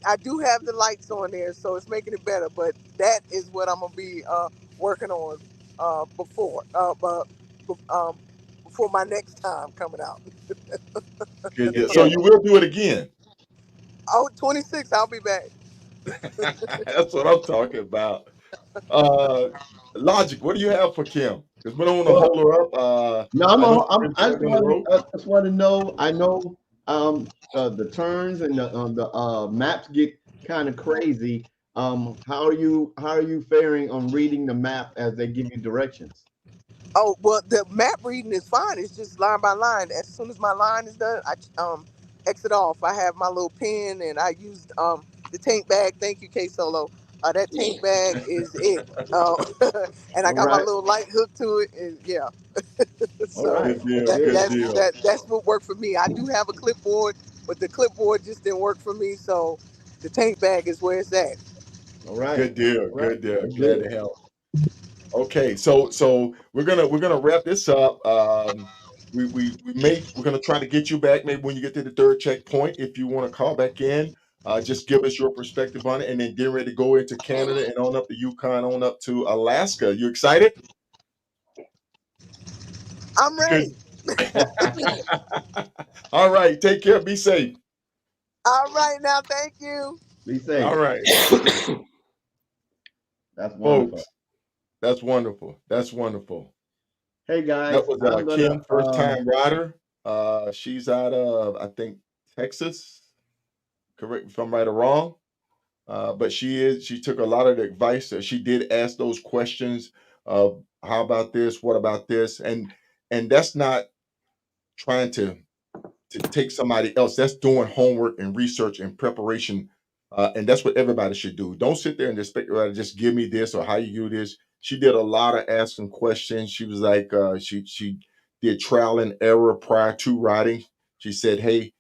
I do have the lights on there, so it's making it better. But that is what I'm gonna be working on um, before my next time coming out. Good deal. So Yeah. you will do it again. Oh, 26, I'll be back. That's what I'm talking about. Logic, what do you have for Kim? Because we don't want to Well, hold her up. no, I know I on the road. just want to know. I know the turns and the maps get kind of crazy. How are you faring on reading the map as they give you directions? Oh well, the map reading is fine. It's just line by line. As soon as my line is done, I exit off. I have my little pen, and I used the tank bag. Thank you, K Solo. That tank bag is it. And I All got my right, little light hook to it, and yeah. all So right, Good deal. good. Good deal. that's what worked for me. I do have a clipboard, but the clipboard just didn't work for me. So the tank bag is where it's at. All right, Good deal. all right. Good deal. That's Glad good. to help. Okay, so we're gonna wrap this up. We're gonna try to get you back maybe when you get to the third checkpoint. If you want to call back in, just give us your perspective on it, and then get ready to go into Canada and on up to Yukon, on up to Alaska. You excited? I'm Good. ready. All right. Take care. Be safe. All right now, thank you. Be All safe. right, That's wonderful. folks. That's wonderful. That's wonderful. Hey guys, That was I'm gonna Kim, first time rider. She's out of, I think, Texas. Correct me if I'm right or wrong. But she took a lot of the advice that she did ask those questions of how about this, what about this, and that's not trying to take somebody else. That's doing homework and research and preparation. And that's what everybody should do. Don't sit there and expect everybody to just give me this or how you do this. She did a lot of asking questions. She was like, she did trial and error prior to riding. She said, hey,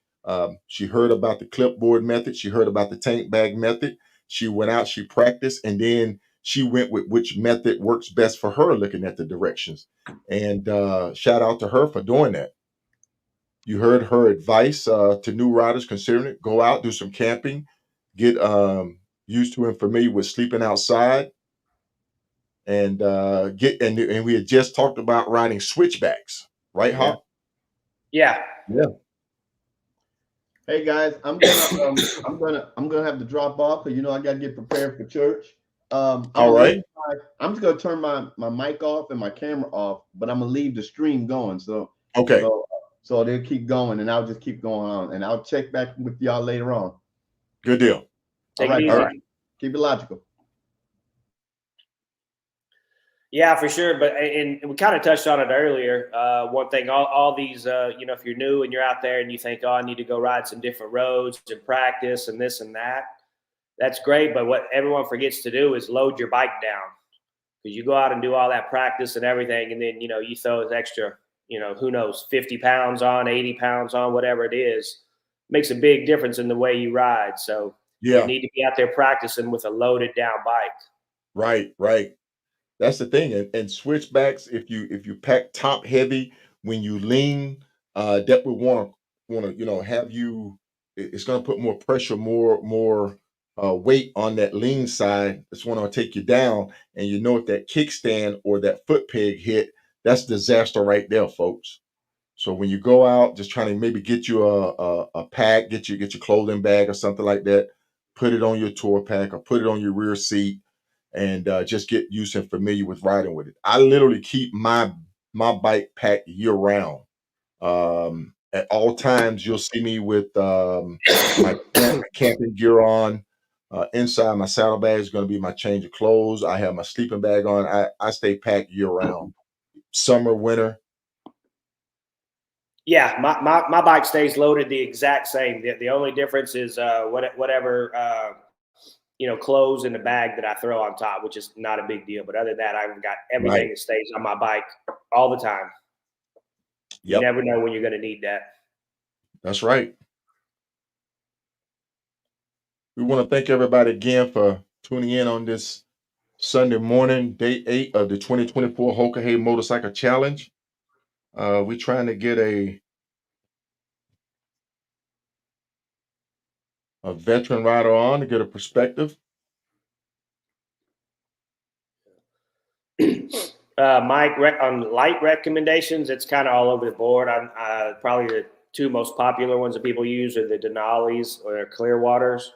she heard about the clipboard method. She heard about the tank bag method. She went out, she practiced, and then she went with which method works best for her, looking at the directions. And shout out to her for doing that. You heard her advice to new riders considering it. Go out, do some camping, get used to and familiar with sleeping outside, and and we had just talked about riding switchbacks, right, yeah. Hop? Yeah. Yeah. Hey guys, I'm gonna have to drop off because I gotta get prepared for church. I'm All gonna right. leave. I'm just gonna turn my mic off and my camera off, but I'm gonna leave the stream going. Okay. So so they'll keep going, and I'll just keep going on, and I'll check back with y'all later on. Good deal. All Take it right, easy. All guys. right. Keep it logical. Yeah, for sure. But and we kind of touched on it earlier. One thing, all these, if you're new and you're out there and you think, oh, I need to go ride some different roads and practice and this and that, that's great. But what everyone forgets to do is load your bike down, because you go out and do all that practice and everything, and then you throw this extra, who knows, 50 pounds on, 80 pounds on, whatever it is, makes a big difference in the way you ride. So you Yeah. need to be out there practicing with a loaded down bike. Right. Right. That's the thing. And switchbacks, if you pack top heavy when you lean, that would want to have you. It's going to put more pressure, more weight on that lean side. It's going to take you down, and if that kickstand or that foot peg hit, that's disaster right there, folks. So when you go out, just trying to maybe get you a pack, get your clothing bag or something like that, put it on your tour pack or put it on your rear seat, and just get used and familiar with riding with it. I literally keep my bike packed year round. At all times, you'll see me with my camping gear on. Inside my saddlebag is going to be my change of clothes. I have my sleeping bag on. I stay packed year round, summer, winter. Yeah, my bike stays loaded the exact same. The only difference is whatever clothes in the bag that I throw on top, which is not a big deal. But other than that, I've got everything Right. that stays on my bike all the time. You Yep. never know when you're going to need that. That's right. We want to thank everybody again for tuning in on this Sunday morning, day 8 of the 2024 HoKa Motorcycle Challenge. We're trying to get a veteran rider on to get a perspective. Mike, on light recommendations, it's kind of all over the board. I'm probably the two most popular ones that people use are the Denali's or Clearwaters.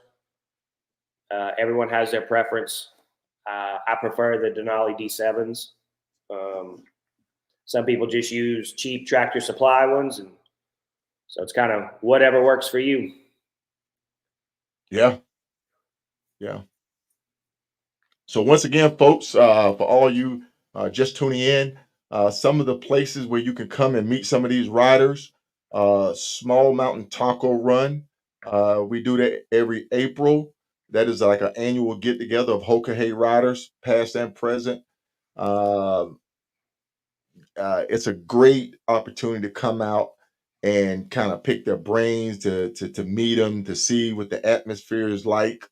Everyone has their preference. I prefer the Denali D7s. Some people just use cheap Tractor Supply ones, and so it's kind of whatever works for you. Yeah. So once again, folks, for all you just tuning in, some of the places where you can come and meet some of these riders, Small Mountain Taco Run. We do that every April. That is like an annual get together of HoKa riders, past and present. Uh, it's a great opportunity to come out and kind of pick their brains, to meet them, to see what the atmosphere is like.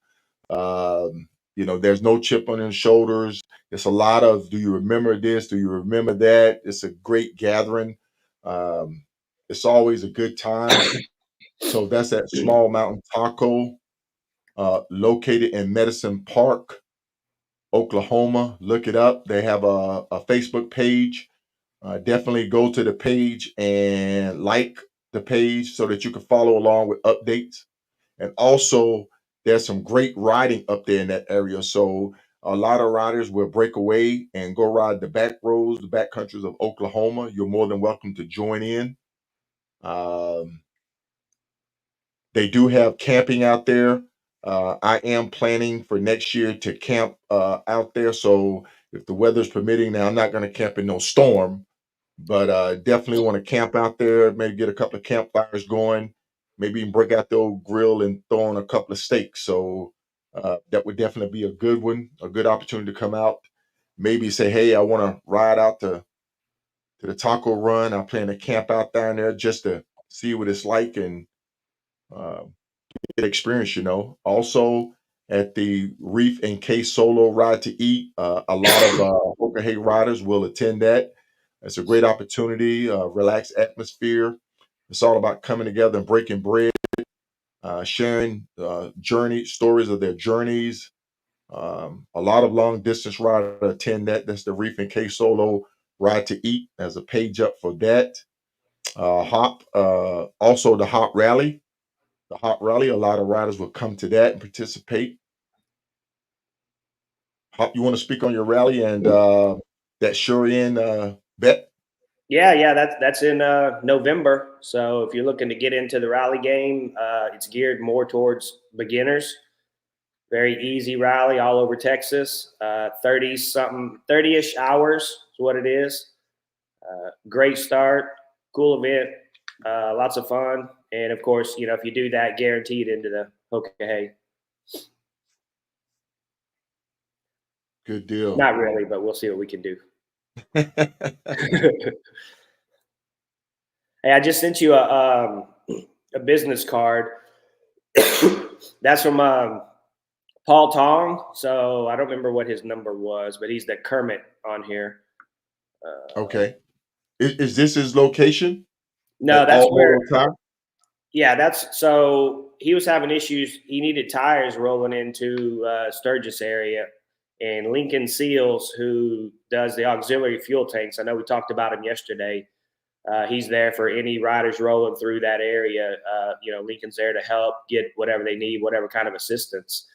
There's no chip on their shoulders. It's a lot of, do you remember this? Do you remember that? It's a great gathering. It's always a good time. So that's at Small Mountain Taco, located in Medicine Park, Oklahoma. Look it up. They have a Facebook page. Definitely go to the page and like the page so that you can follow along with updates. And also, there's some great riding up there in that area. So a lot of riders will break away and go ride the back roads, the back countries of Oklahoma. You're more than welcome to join in. They do have camping out there. I am planning for next year to camp out there. So if the weather's permitting, now I'm not going to camp in no storm, but definitely want to camp out there, maybe get a couple of campfires going, maybe even break out the old grill and throw on a couple of steaks. So that would definitely be a good one, a good opportunity to come out. Maybe say, hey, I want to ride out to the taco run. I plan to camp out down there just to see what it's like and uh, get experience. Also at the Reef and K Solo Ride to Eat, a lot of HoKa riders will attend that. It's a great opportunity, relaxed atmosphere. It's all about coming together and breaking bread, sharing stories of their journeys. A lot of long distance riders attend that. That's the Reef and K Solo Ride to Eat. There's a page up for that. Also the Hop Rally. The Hop Rally, a lot of riders will come to that and participate. Hop, you want to speak on your rally and that Shurian bet? Yeah, that's in November. So if you're looking to get into the rally game, it's geared more towards beginners. Very easy rally all over Texas. 30-ish hours is what it is. Great start, cool event, lots of fun, and of course, if you do that, guaranteed into the HoKa. Good deal. Not really, but we'll see what we can do. Hey, I just sent you a business card. That's from Paul Tong. So I don't remember what his number was, but he's the Kermit on here. Okay. Is this his location? No, that's where. Time? Yeah, so he was having issues. He needed tires rolling into Sturgis area. And Lincoln Seals, who does the auxiliary fuel tanks, I know we talked about him yesterday. He's there for any riders rolling through that area. Lincoln's there to help get whatever they need, whatever kind of assistance.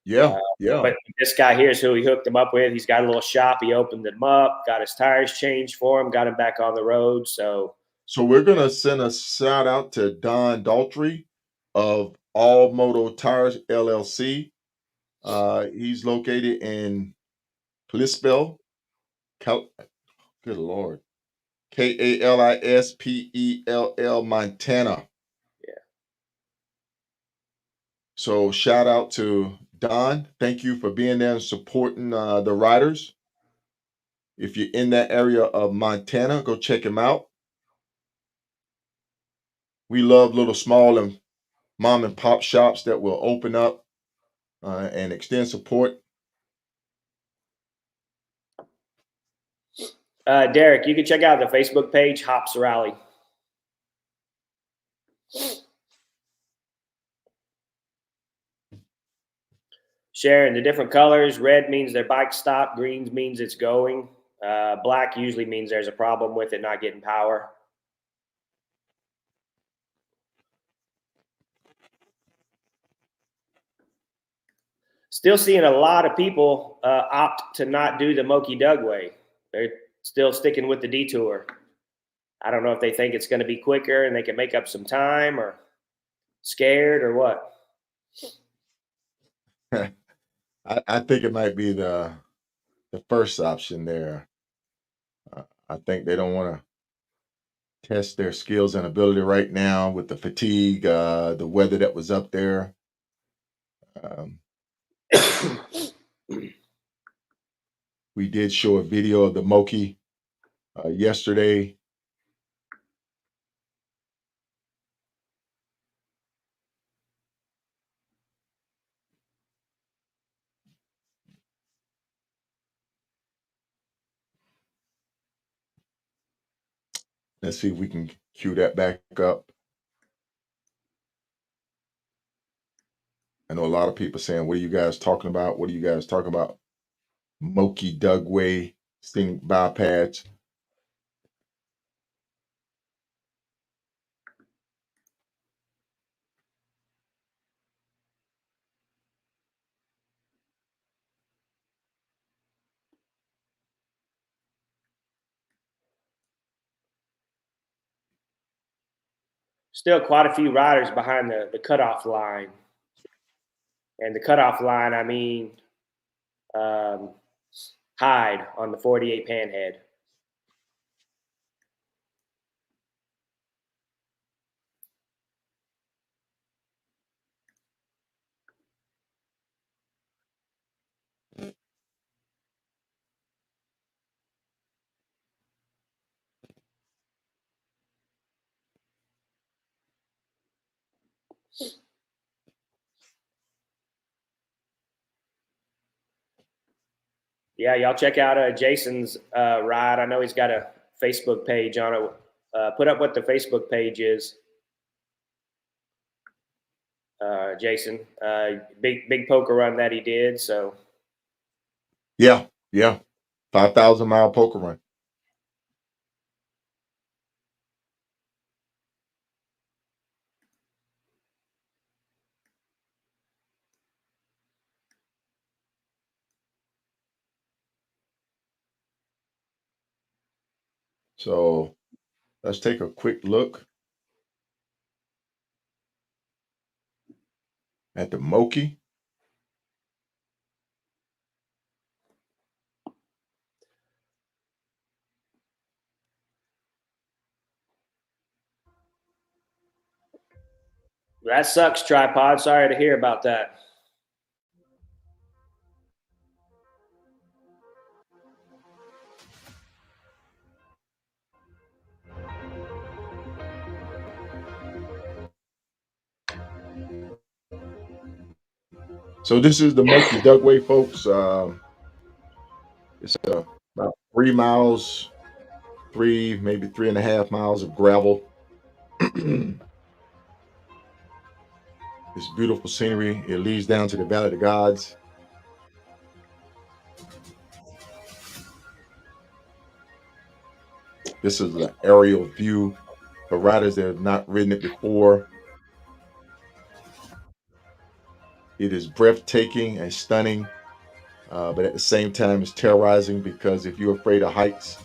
Yeah. But this guy here is who he hooked him up with. He's got a little shop. He opened them up, got his tires changed for him, got him back on the road. So we're going to send a shout out to Don Daltrey of All Moto Tires LLC. He's located in Kalispell. Good Lord. Kalispell, Montana. Yeah. So shout out to Don. Thank you for being there and supporting the riders. If you're in that area of Montana, go check him out. We love little small and mom and pop shops that will open up and extend support. Derek, you can check out the Facebook page, Hops Rally. Sharing the different colors. Red means their bike stopped. Green means it's going. Black usually means there's a problem with it not getting power. still seeing a lot of people opt to not do the Moki Dugway. They're still sticking with the detour. I don't know if they think it's going to be quicker and they can make up some time, or scared, or what. I think it might be the first option there. I think they don't want to test their skills and ability right now with the fatigue, the weather that was up there. We did show a video of the Moki yesterday. Let's see if we can cue that back up. I know a lot of people saying, what are you guys talking about? What are you guys talking about? Moki Dugway, Sting Bypass. Still quite a few riders behind the cutoff line. And the cutoff line, I mean, Hyde on the 48 Panhead. Yeah, y'all check out Jason's ride. I know he's got a Facebook page on it. Put up what the Facebook page is, Jason. Big poker run that he did. So Yeah, 5,000-mile poker run. So let's take a quick look at the Moki. that sucks, Tripod. Sorry to hear about that. So this is the Moki Dugway, folks. It's about 3 miles, maybe 3.5 miles of gravel. This beautiful scenery. It leads down to the Valley of the Gods. This is an aerial view for riders that have not ridden it before. It is breathtaking and stunning, but at the same time, it's terrorizing, because if you're afraid of heights,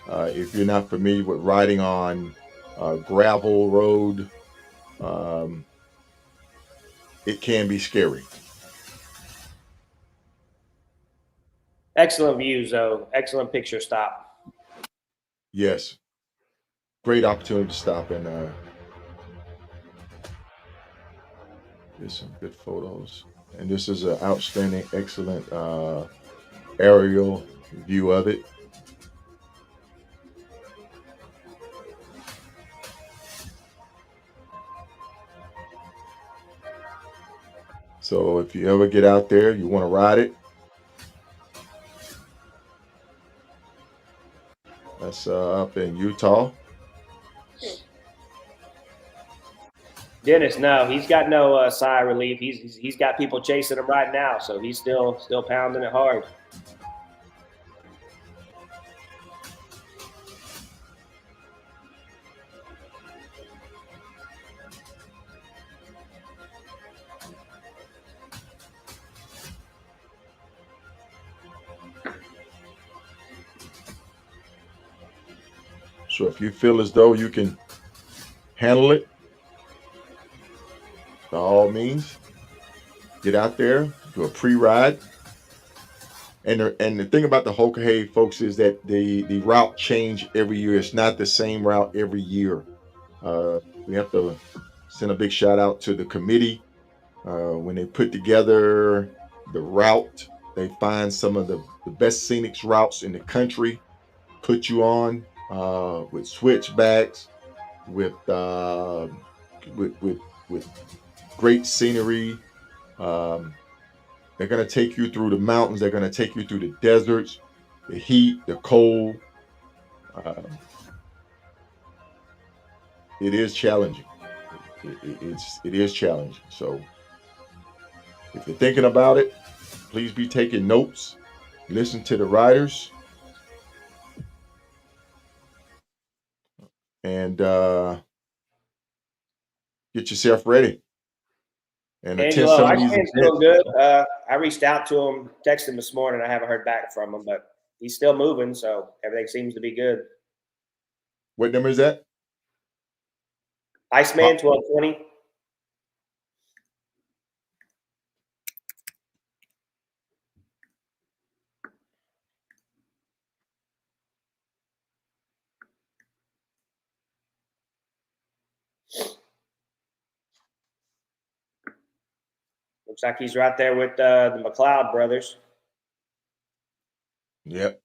if you're not familiar with riding on gravel road, it can be scary. Excellent views, though. Excellent picture stop. Yes. Great opportunity to stop and get some good photos. And this is an outstanding, excellent aerial view of it. So if you ever get out there, you want to ride it, that's up in Utah. Dennis, no, he's got no sigh of relief. He's got people chasing him right now, so he's still pounding it hard. So if you feel as though you can handle it, by all means, get out there, do a pre-ride. And the thing about the HoKa, folks, is that the route change every year. It's not the same route every year. We have to send a big shout out to the committee. When they put together the route, they find some of the best scenic routes in the country, put you on with switchbacks, with with great scenery. Um, they're going to take you through the mountains. They're going to take you through the deserts, the heat, the cold. It is challenging. It is challenging. So if you're thinking about it, please be taking notes. Listen to the riders, and get yourself ready and attend Angelo, some of these Iceman's events. still good. I reached out to him, texted him this morning. I haven't heard back from him, but he's still moving, so everything seems to be good. What number is that? Iceman 1220. Looks like he's right there with the McLeod brothers. Yep,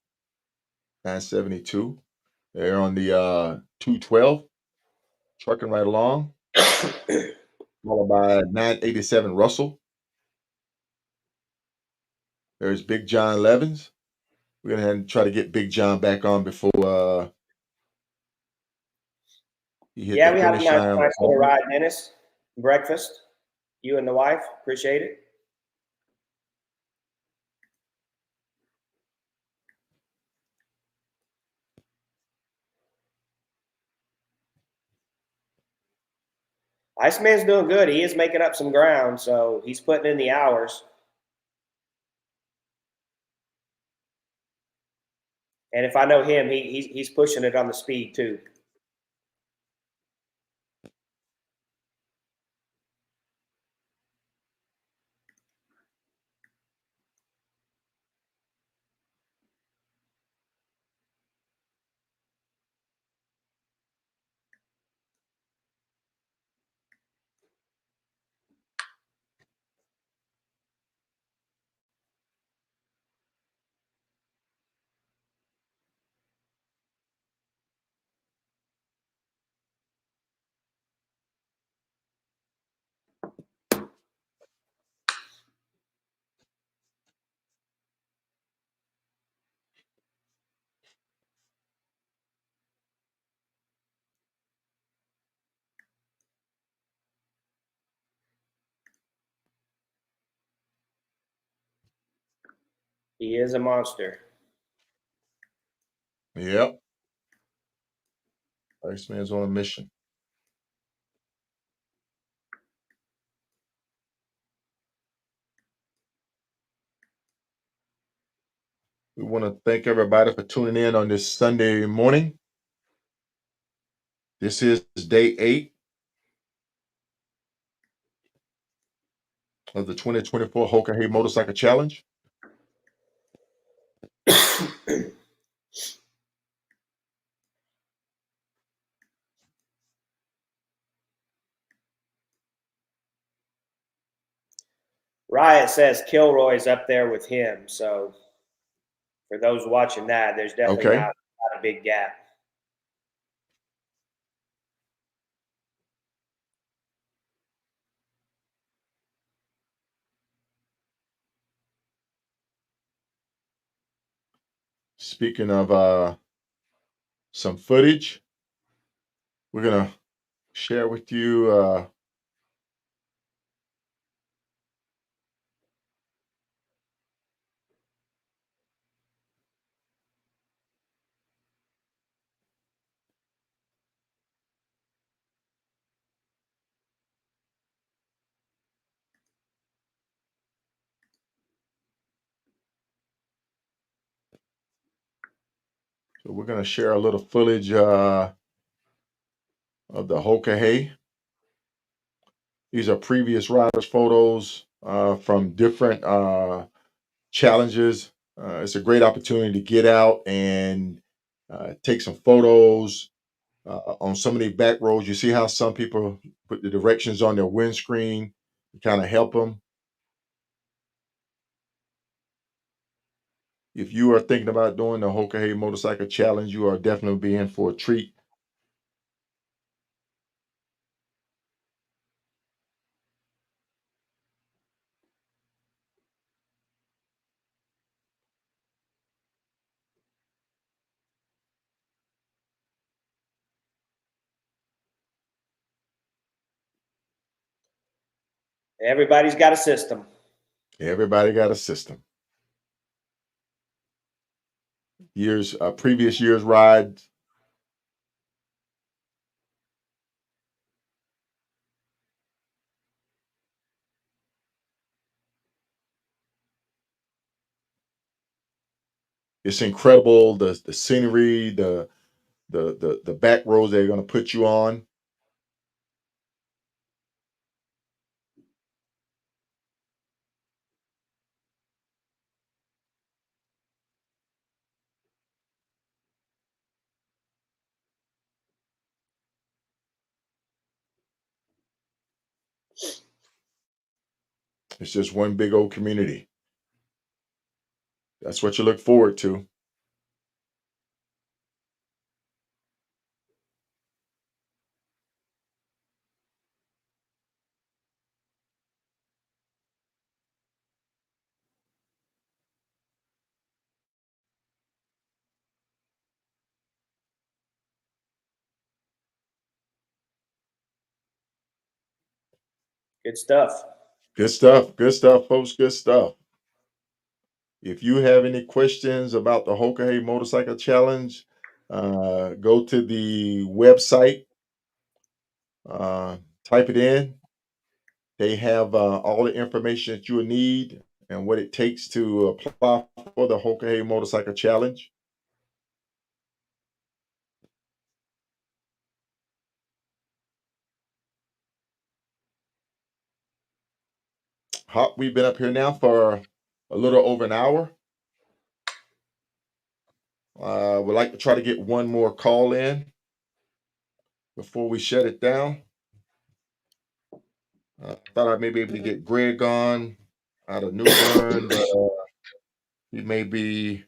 972. They're on the 212, trucking right along. Followed by 987 Russell. There's Big John Levins. We're gonna try to get Big John back on before he hit Yeah, the we had a finish nice line. little ride, Dennis. Breakfast. You and the wife. Appreciate it. Iceman's doing good. He is making up some ground, so he's putting in the hours. And if I know him, he's pushing it on the speed too. He is a monster. Yep. Iceman's on a mission. We want to thank everybody for tuning in on this Sunday morning. This is day 8 of the 2024 HoKa Motorcycle Challenge. Riot says Kilroy's up there with him. So for those watching that, there's definitely not a big gap. Speaking of some footage, we're gonna share with you So we're going to share a little footage of the HoKa hay. These are previous riders' photos from different challenges. It's a great opportunity to get out and take some photos on some of the back roads. You see how some people put the directions on their windscreen to kind of help them. If you are thinking about doing the HoKa hay motorcycle challenge, you are definitely be in for a treat. Everybody's got a system. Everybody got a system. Previous years' rides. It's incredible, the scenery, the back roads they're going to put you on. It's just one big old community. That's what you look forward to. Good stuff. Good stuff. Good stuff, folks. Good stuff. If you have any questions about the HoKa Hey Motorcycle Challenge, go to the website, type it in. They have all the information that you will need and what it takes to apply for the HoKa Hey Motorcycle Challenge. Hop, we've been up here now for a little over an hour. We'd like to try to get one more call in before we shut it down. Thought I may be able to get Greg on out of New Bern, but he may be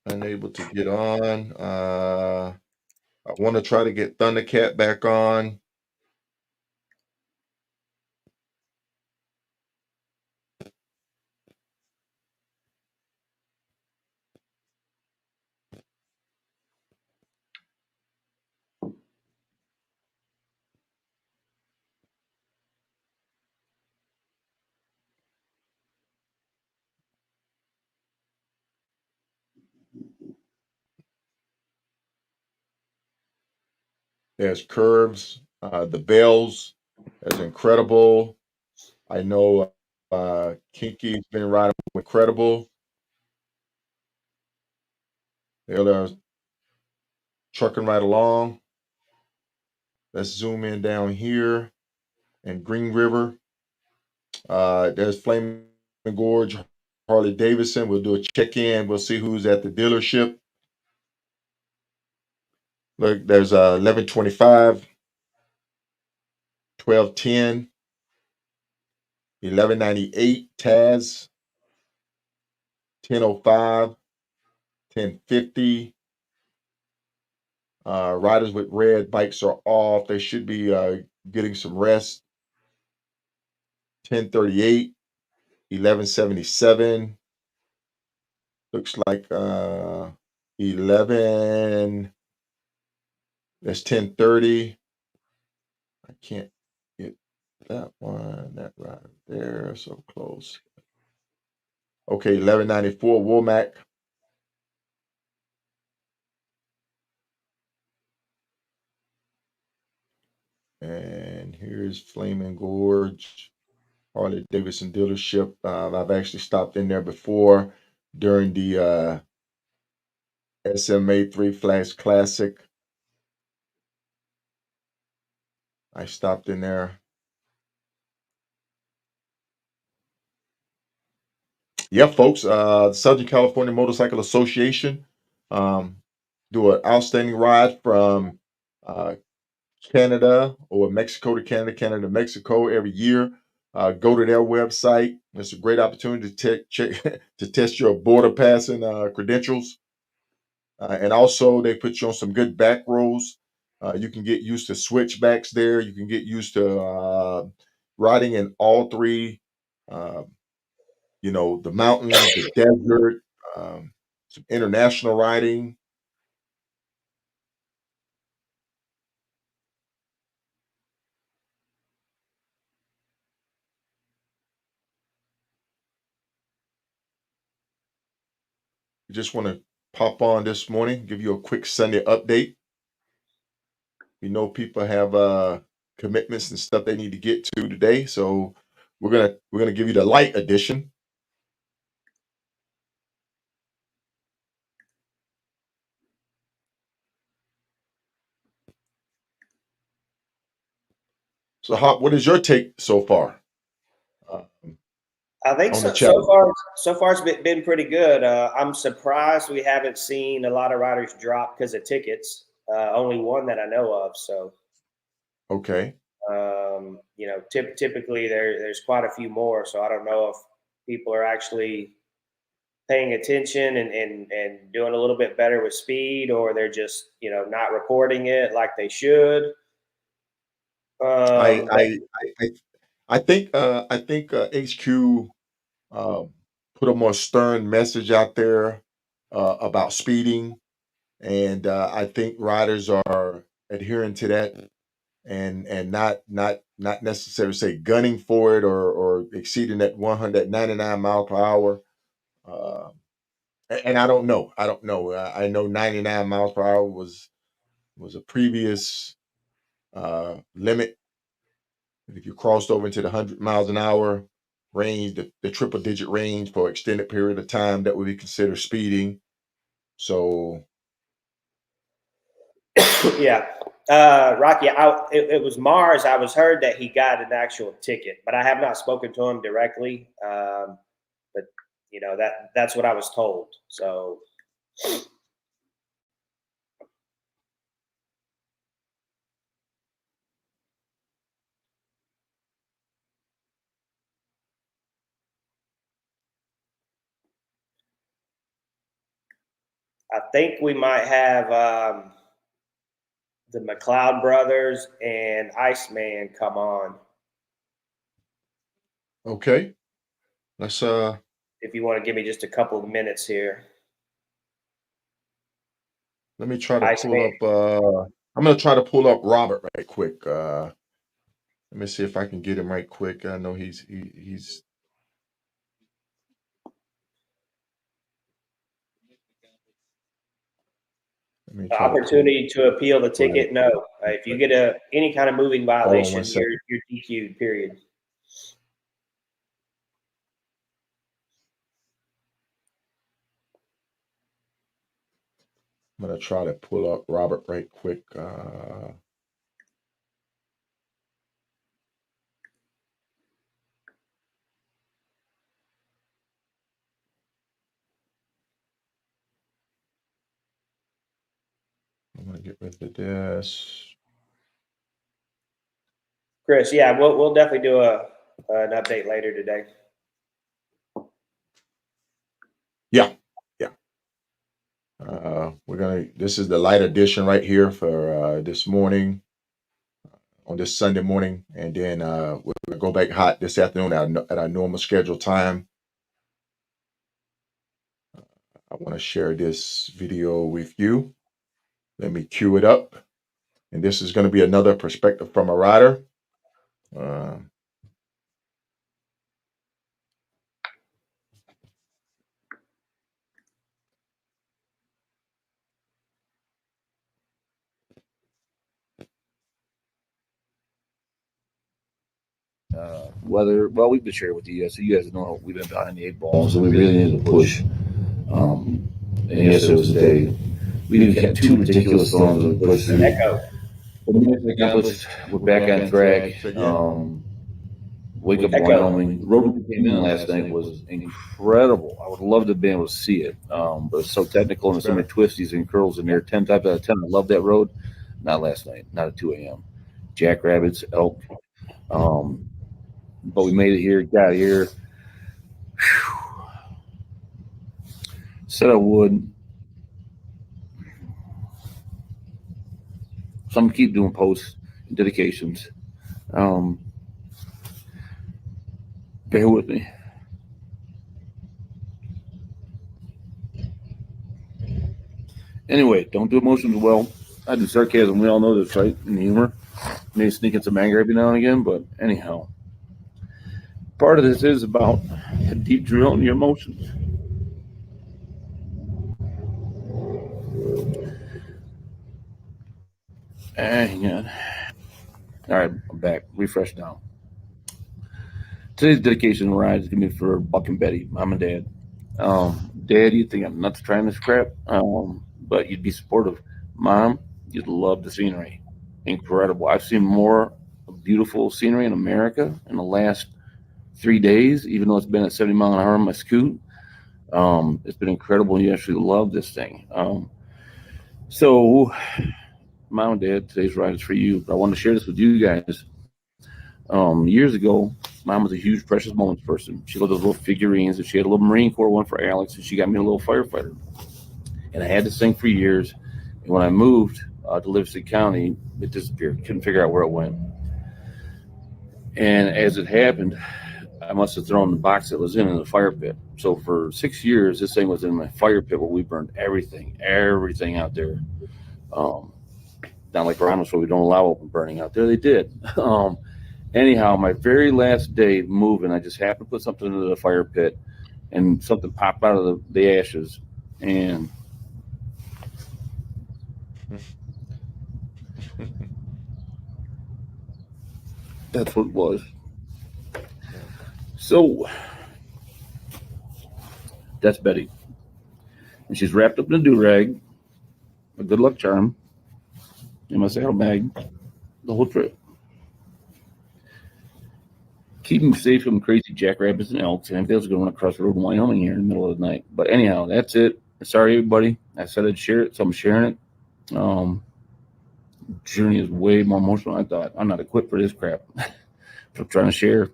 unable to get on. I want to try to get Thundercat back on. There's Curves, the Bells. That's incredible. I know Kinky's been riding with Incredible. They're trucking right along. Let's zoom in down here in Green River. There's Flaming Gorge, Harley Davidson. We'll do a check-in. We'll see who's at the dealership. Look, there's 1125, 1210, 1198, Taz, 1005, 1050. Riders with red bikes are off. They should be getting some rest. 1038, 1177. Looks like 11. That's 1030. I can't get that one. That right there. So close. Okay, 1194, Womack. And here's Flaming Gorge, Harley Davidson dealership. I've actually stopped in there before during the SMA 3 Flash Classic. I stopped in there. Yeah, folks, the Southern California Motorcycle Association do an outstanding ride from uh, Canada or Mexico to Canada, Canada to Mexico every year. Go to their website. It's a great opportunity to check to test your border passing credentials, and also they put you on some good back rows. You can get used to switchbacks there. You can get used to riding in all three. Uh, the mountains, the desert, some international riding. We just want to pop on this morning, give you a quick Sunday update. We know people have commitments and stuff they need to get to today, so we're gonna give you the light edition. So, Hop, what is your take so far uh, I think on the so. challenge? So far, it's been pretty good. I'm surprised we haven't seen a lot of riders drop because of tickets. Only one that I know of. So, Okay. typically there's quite a few more. So I don't know if people are actually paying attention and doing a little bit better with speed, or they're just not reporting it like they should. I Um, but I I, I think HQ uh, put a more stern message out there about speeding, and I think riders are adhering to that and not necessarily say gunning for it or exceeding that 199 mile per hour. Uh, and I don't know. I know 99 miles per hour was a previous limit. If you crossed over into the 100 miles an hour range, the triple digit range for extended period of time, that would be considered speeding. So yeah, Rocky. It was Mars. I was heard that he got an actual ticket, but I have not spoken to him directly. But that's what I was told. So I think we might have the McLeod brothers and Iceman come on. okay, let's If you want to give me just a couple of minutes here, let me try to pull Iceman. up. I'm gonna try to pull up Robert right quick. Let me see if I can get him right quick. I know he's. Let me try to pull. Opportunity to appeal the Right. ticket? No. If you get any kind of moving Hold on one violation, second. you're DQ'd. Period. I'm gonna try to pull up Robert right quick. I'm gonna get rid of this. Chris, yeah, we'll definitely do an update later today. Yeah, yeah. This is the light edition right here for this morning, on this Sunday morning, and then we're gonna go back hot this afternoon at our normal scheduled time. I want to share this video with you. Let me cue it up, and this is going to be another perspective from a rider. Uh, weather. Well, we've been sharing with you guys, so you guys know we've been behind the 8 ball, so we really need to push. And yesterday was the day. We've had 2 ridiculous storms that we pushed through. Echo. But mission accomplished. We're back on track. Wake Up Wyoming. The road we came in last night was incredible. I would love to have been able to see it, but it's so technical and there's so many twisties and curls in there. 10 times out of 10, I love that road. Not last night, not at 2 a.m. Jackrabbits, elk. But we made it here, got here. Said I would. So I'm gonna keep doing posts and dedications. Bear with me. Anyway, don't do emotions well. I do sarcasm. We all know this, right? And humor. Maybe sneak in some anger every now and again, but anyhow. Part of this is about a deep drill in your emotions. Hang on. All right, I'm back. Refresh now. Today's dedication ride is going to be for Buck and Betty, mom and dad. Dad, you think I'm nuts trying this crap, but you'd be supportive. Mom, you'd love the scenery. Incredible. I've seen more beautiful scenery in America in the last 3 days, even though it's been at 70 miles an hour on my scoot. It's been incredible. You actually love this thing. So, mom and dad, today's ride is for you. But I want to share this with you guys. Years ago, mom was a huge Precious Moments person. She loved those little figurines, and she had a little Marine Corps one for Alex, and she got me a little firefighter. And I had this thing for years. And when I moved to Livingston County, it disappeared. Couldn't figure out where it went. And as it happened, I must have thrown the box that was in the fire pit. So for 6 years, this thing was in my fire pit where we burned everything out there. Not like Ramos, where we don't allow open burning out there. They did. Anyhow, my very last day moving, I just happened to put something into the fire pit, and something popped out of the ashes, and that's what it was. So that's Betty, and she's wrapped up in a do-rag, a good luck charm, in my saddlebag, the whole trip. Keep me safe from crazy jackrabbits and elks, and everything else going to run across the road in Wyoming here in the middle of the night. But anyhow, that's it. Sorry, everybody. I said I'd share it, so I'm sharing it. Journey is way more emotional than I thought. I'm not equipped for this crap. I'm trying to share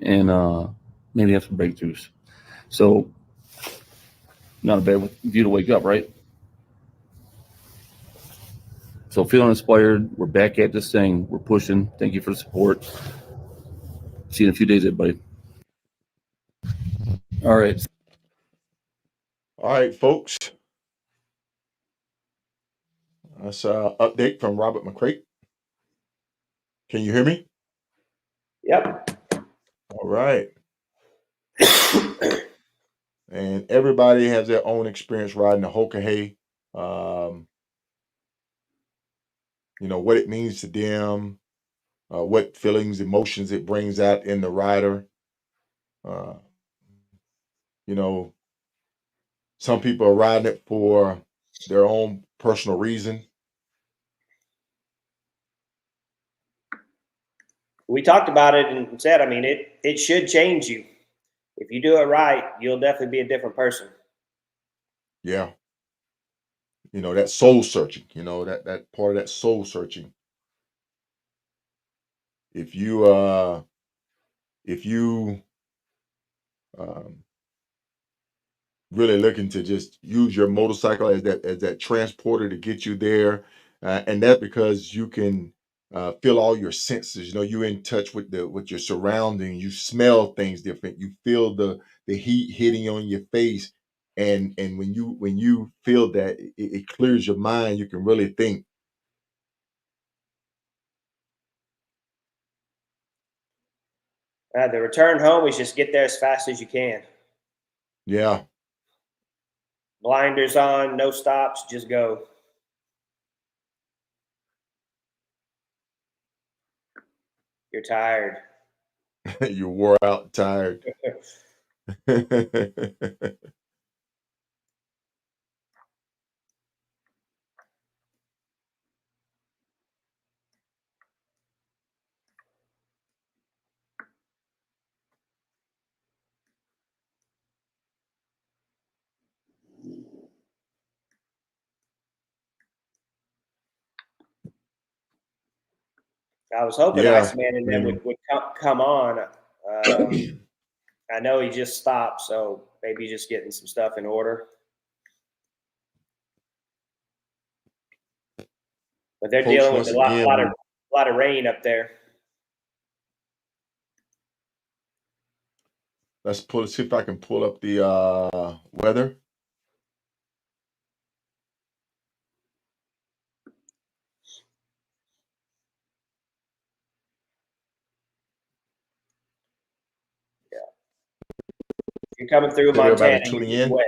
and maybe have some breakthroughs. So, not a bad view to wake up, right? So, feeling inspired. We're back at this thing. We're pushing. Thank you for the support. See you in a few days, everybody. All right. All right, folks. That's an update from Robert McCrate. Can you hear me? Yep. All right. And everybody has their own experience riding the HoKa hay. What it means to them, what feelings, emotions it brings out in the rider. Some people are riding it for their own personal reason. We talked about it and said, I mean, it should change you. If you do it right, you'll definitely be a different person. Yeah. That soul searching, that part of that soul searching. If you really looking to just use your motorcycle as that transporter to get you there, and that's because you can feel all your senses. You're in touch with your surroundings. You smell things different. You feel the heat hitting on your face, and when you feel that, it clears your mind. You can really think. The return home is just get there as fast as you can. Yeah. Blinders on, no stops, just go. You're tired. You wore out, tired. I was hoping Yeah, Iceman and them would come on. I know he just stopped, so maybe just getting some stuff in order. But they're Folks, dealing with once a again, lot of rain up there. let's see if I can pull up the weather. Yeah. If you're coming through Appreciate everybody Montana, tuning you're getting in. wet.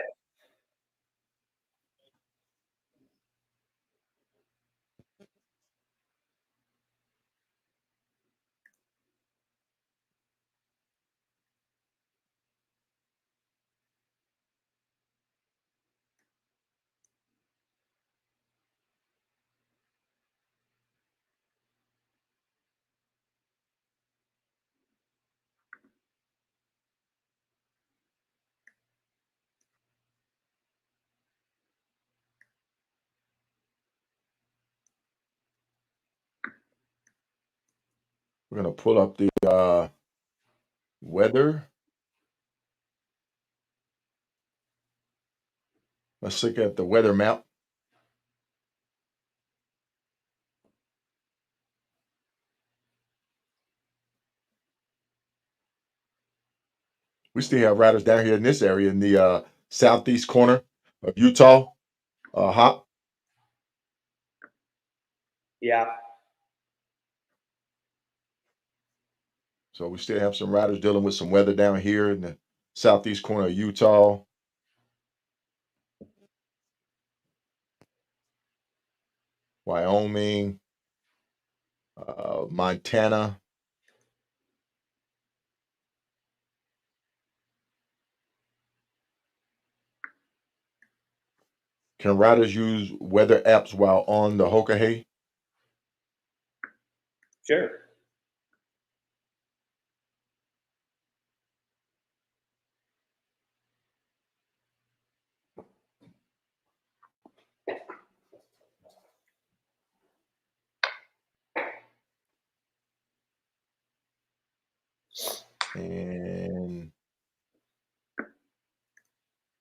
We're gonna pull up the weather. Let's look at the weather map. We still have riders down here in this area in the southeast corner of Utah. Hop. Yeah. So we still have some riders dealing with some weather down here in the southeast corner of Utah. Wyoming, Montana. Can riders use weather apps while on the HoKa hay? Sure. And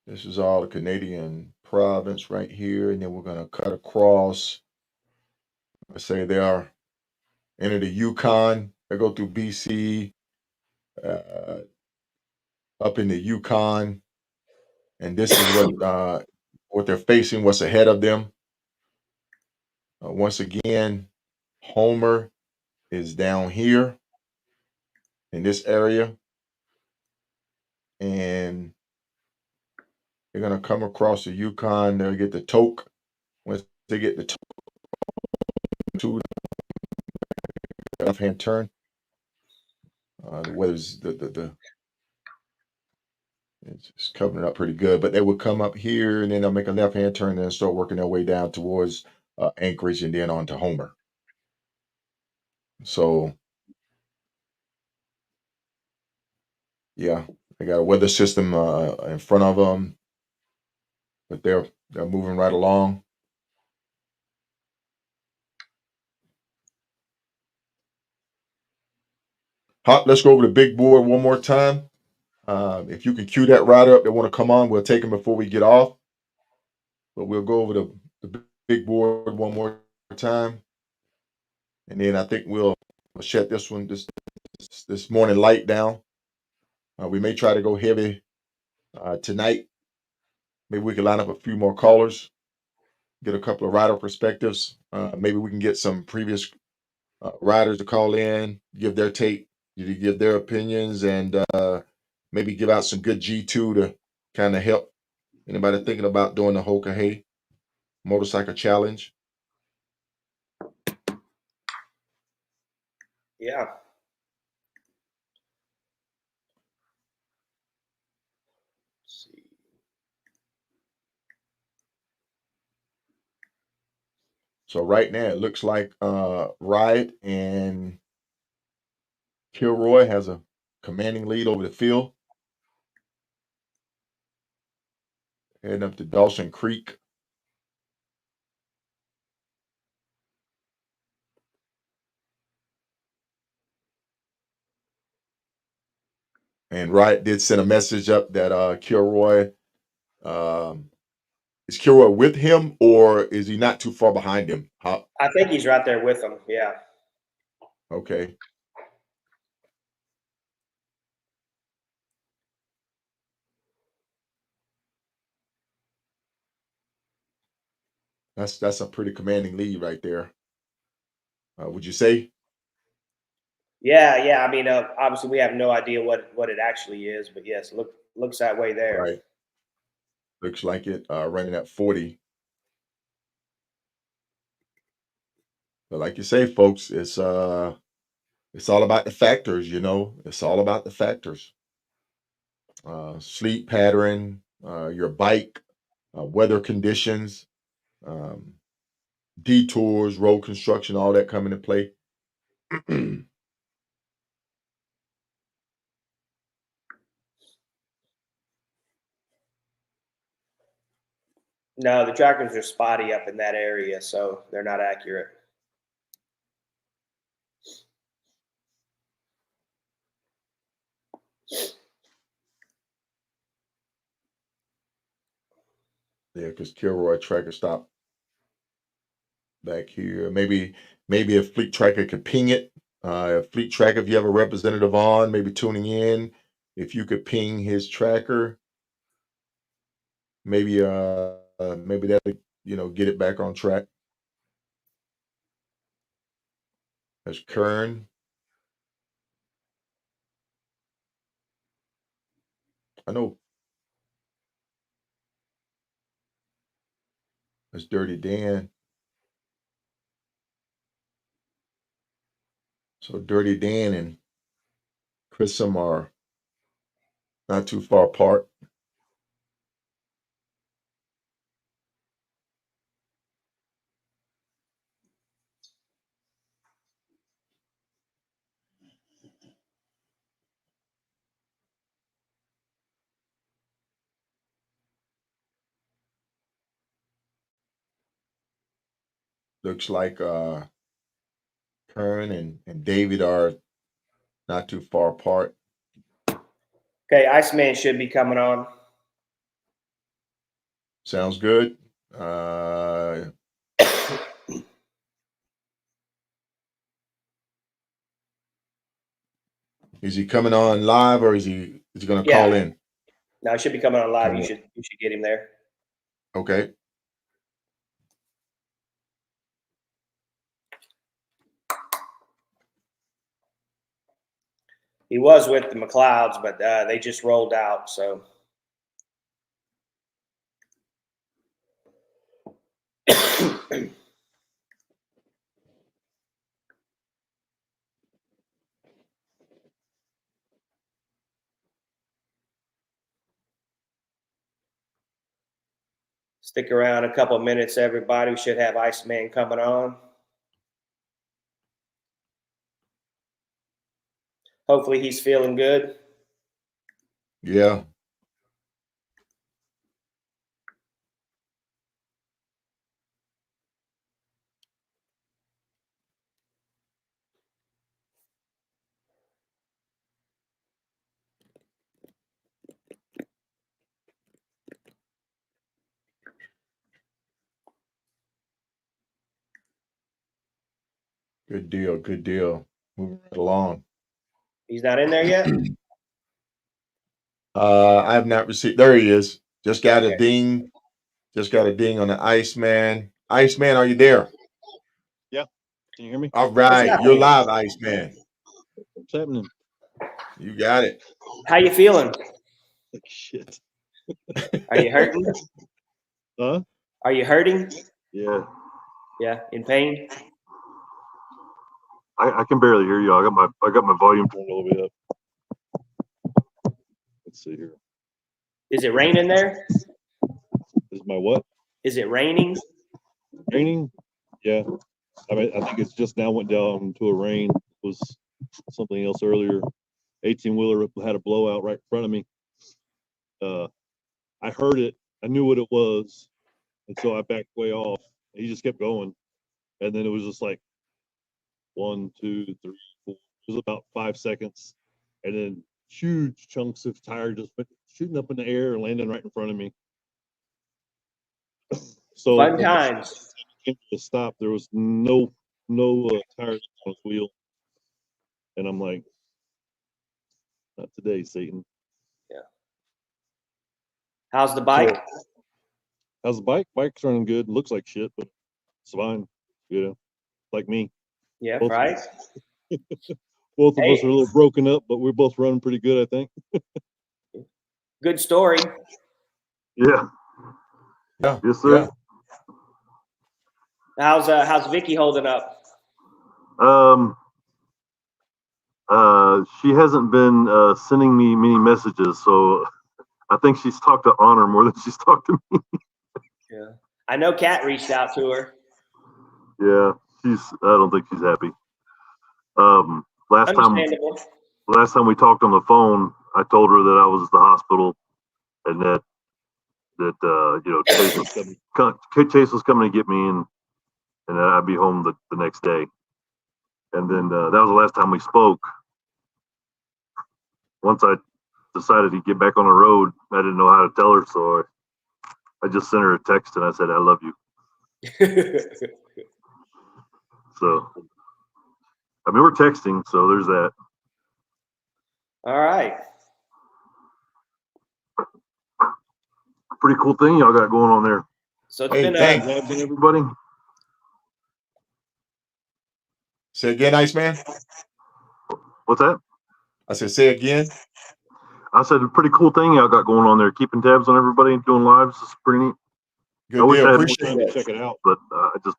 this is all the Canadian province right here. And then we're going to cut across. Let's say they are enter the Yukon. They go through BC, up in the Yukon. And this is what they're facing, what's ahead of them. Once again, Homer is down here in this area. And they're going to come across the Yukon. They'll get the Toke. Once they get the Toke to the left-hand turn, the weather's it's covering it up pretty good. But they would come up here and then they'll make a left-hand turn and then start working their way down towards Anchorage and then on to Homer. So, yeah, they got a weather system in front of them, but they're moving right along. Hop, let's go over the big board one more time. If you can cue that rider up that want to come on, we'll take them before we get off. But we'll go over the big board one more time. And then I think we'll shut this morning light down. We may try to go heavy tonight. Maybe we can line up a few more callers, get a couple of rider perspectives. Maybe we can get some previous riders to call in, give their take, give their opinions, and maybe give out some good G2 to kind of help anybody thinking about doing the HoKa Hey motorcycle challenge. Yeah. So right now it looks like Riot and Kilroy has a commanding lead over the field. Heading up to Dawson Creek. And Riot did send a message up that Kilroy, is Kilroy with him, or is he not too far behind him? I think he's right there with him. Yeah. Okay. That's a pretty commanding lead right there. Would you say? Yeah. I mean, obviously we have no idea what it actually is, but yes, looks that way there. Right. Looks like it running at 40. But like you say, folks, it's all about the factors, you know. It's all about the factors. Sleep pattern, your bike, weather conditions, um, detours, road construction, all that come into play. No, the trackers are spotty up in that area, so they're not accurate. Yeah, because Kilroy tracker stopped back here. Maybe if Fleet Tracker could ping it. Fleet Tracker, if you have a representative on, maybe tuning in, if you could ping his tracker, maybe that would, get it back on track. That's Kern. I know. That's Dirty Dan. So Dirty Dan and Chrism are not too far apart. Looks like Kern and David are not too far apart. Okay, Iceman should be coming on. Sounds good. Is he coming on live, or is he going to call in? No, he should be coming on live. You should get him there. Okay. He was with the McLeods, but they just rolled out. So stick around a couple of minutes, everybody. We should have Iceman coming on. Hopefully he's feeling good. Yeah. Good deal. Good deal. Moving right along. He's not in there yet? I have not received. There he is. Just got a ding. Just got a ding on the Iceman. Iceman, are you there? Yeah. Can you hear me? All right. You're live, Iceman. What's happening? You got it. How you feeling? Like shit. Are you hurting? Huh? Are you hurting? Yeah. Yeah. In pain? I can barely hear you. I got my volume turned all the way up. Let's see here. Is it raining there? Is my what? Is it raining? Raining? Yeah. I mean, I think it's just now went down to a rain. It was something else earlier. 18-wheeler had a blowout right in front of me. I heard it. I knew what it was. And so I backed way off. He just kept going. And then it was just like 1, 2, 3, 4. It was about 5 seconds. And then huge chunks of tire just went shooting up in the air and landing right in front of me. So Fun times. Came to a stop. There was no tires on his wheel. And I'm like, not today, Satan. Yeah. How's the bike? So, how's the bike? Bike's running good. Looks like shit, but it's fine. You know, like me. Yeah, Both right. Both of us are a little broken up, but we're both running pretty good, I think. Good story. Yeah. Yeah. Yes, sir. Yeah. How's Vicky holding up? She hasn't been sending me many messages, so I think she's talked to Honor more than she's talked to me. Yeah. I know Kat reached out to her. Yeah, I don't think she's happy. Last time we talked on the phone, I told her that I was at the hospital and that Chase was coming to get me and that I'd be home the next day. And then that was the last time we spoke. Once I decided to get back on the road, I didn't know how to tell her, so I just sent her a text and I said, I love you. So, I mean, we're texting, so there's that. All right. Pretty cool thing y'all got going on there. So it's been everybody. Say again, Iceman. What's that? I said, say again. I said a pretty cool thing y'all got going on there, keeping tabs on everybody and doing lives. It's pretty neat. Good I wish deal. I had Appreciate more time to check it out, but I just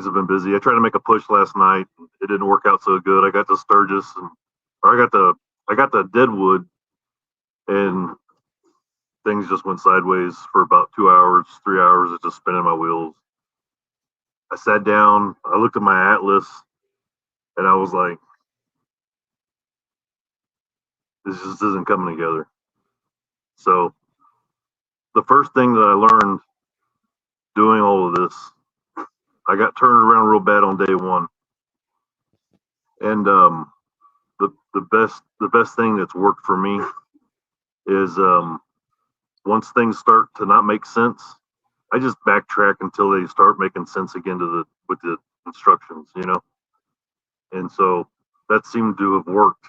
have been busy. I tried to make a push last night. It didn't work out so good. I got to Sturgis I got the Deadwood, and things just went sideways for about 2 hours, 3 hours of just spinning my wheels. I sat down, I looked at my atlas, and I was like, this just isn't coming together. So the first thing that I learned doing all of this, I got turned around real bad on day one. And the best thing that's worked for me is once things start to not make sense, I just backtrack until they start making sense again with the instructions, you know. And so that seemed to have worked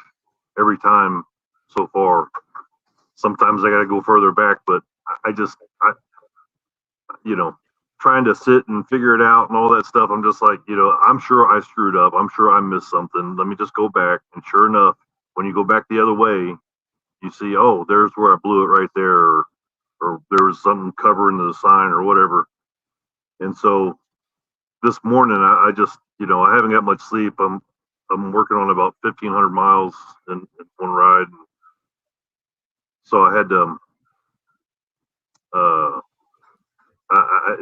every time so far. Sometimes I got to go further back, but I trying to sit and figure it out and all that stuff. I'm just like, I'm sure I screwed up. I'm sure I missed something. Let me just go back. And sure enough, when you go back the other way, you see, oh, there's where I blew it right there, or there was something covering the sign or whatever. And so this morning, I just, I haven't got much sleep. I'm working on about 1,500 miles in one ride. So I had to,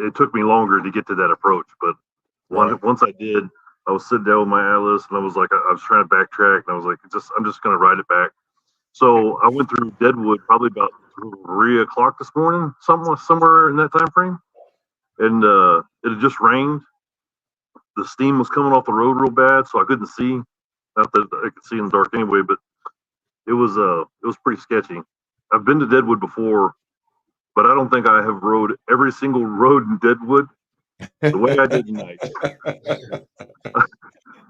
it took me longer to get to that approach, but once I did, I was sitting down with my atlas and I was like, I was trying to backtrack and I was like, I'm just going to ride it back. So I went through Deadwood probably about 3 o'clock this morning, somewhere in that time frame. And it had just rained. The steam was coming off the road real bad, so I couldn't see. Not that I could see in the dark anyway, but it was pretty sketchy. I've been to Deadwood before, but I don't think I have rode every single road in Deadwood the way I did tonight.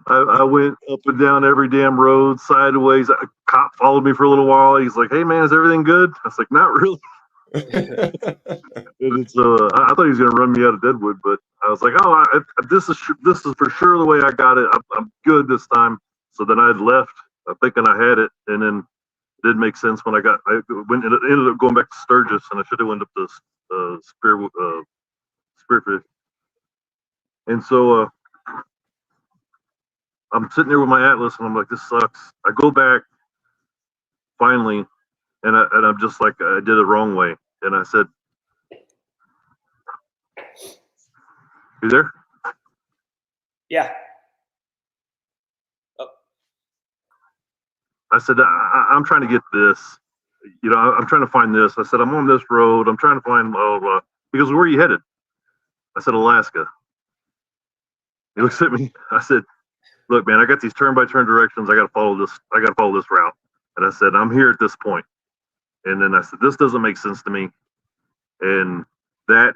I went up and down every damn road, sideways. A cop followed me for a little while. He's like, "Hey man, is everything good?" I was like, "Not really." And so I thought he was going to run me out of Deadwood, but I was like, "Oh, this is for sure the way I got it. I'm good this time." So then I had left, thinking I had it, and then it didn't make sense when I ended up going back to Sturgis, and I should have went up to Spearfish. And so I'm sitting there with my atlas, and I'm like, "This sucks." I go back finally, and I'm just like, I did it the wrong way, and I said, "You there?" Yeah. I said, I'm trying to get this. You know, I'm trying to find this. I said, I'm on this road. I'm trying to find blah, blah, blah. He goes, where are you headed? I said, Alaska. He looks at me. I said, look, man, I got these turn-by-turn directions. I got to follow this. I got to follow this route. And I said, I'm here at this point. And then I said, this doesn't make sense to me. And that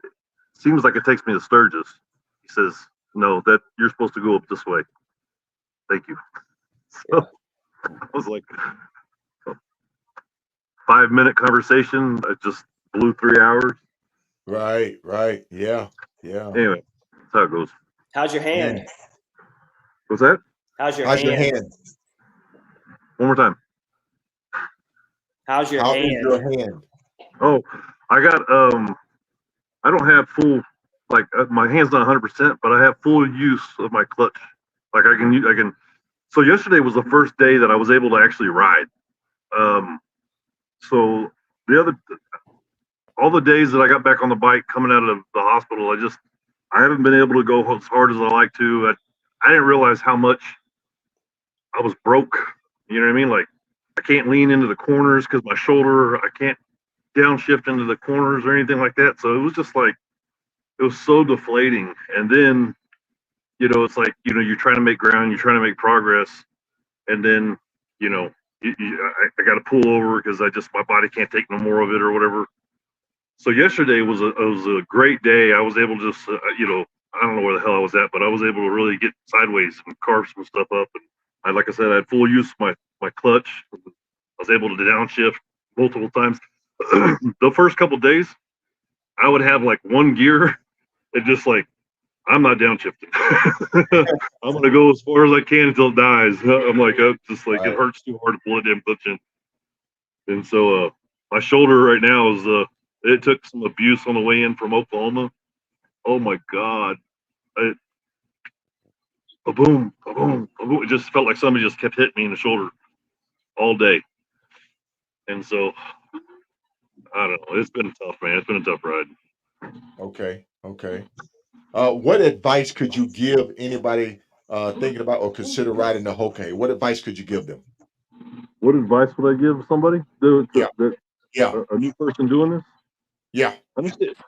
seems like it takes me to Sturgis. He says, no, that you're supposed to go up this way. Thank you. So I was like, 5-minute conversation. I just blew 3 hours. Right. Yeah. Anyway, that's how it goes. How's your hand? Yeah. What's that? How's your How's hand? your hand? One more time. How's your How hand? is your hand? Oh, I got I don't have full, like my hand's not 100%, but I have full use of my clutch. Like I can. So yesterday was the first day that I was able to actually ride. So all the days that I got back on the bike coming out of the hospital, I haven't been able to go as hard as I like to. I didn't realize how much I was broke. You know what I mean? Like I can't lean into the corners because my shoulder, I can't downshift into the corners or anything like that. So it was just like, it was so deflating. And then, you know, it's like, you know, you're trying to make ground, you're trying to make progress. And then, you know, I got to pull over because my body can't take no more of it or whatever. So yesterday was a great day. I was able to just, you know, I don't know where the hell I was at, but I was able to really get sideways and carve some stuff up. And like I said, I had full use of my clutch. I was able to downshift multiple times. The first couple of days, I would have like one gear and just like, I'm not downshifting. I'm going to go as far as I can until it dies. I'm like, just like, it hurts too hard to pull it damn clutch in. And so my shoulder right now is, it took some abuse on the way in from Oklahoma. Oh my God. Boom, boom. It just felt like somebody just kept hitting me in the shoulder all day. And so, I don't know. It's been tough, man. It's been a tough ride. Okay. What advice could you give anybody thinking about or consider riding the HoKa? What advice could you give them? What advice would I give somebody? A new person doing this? Yeah.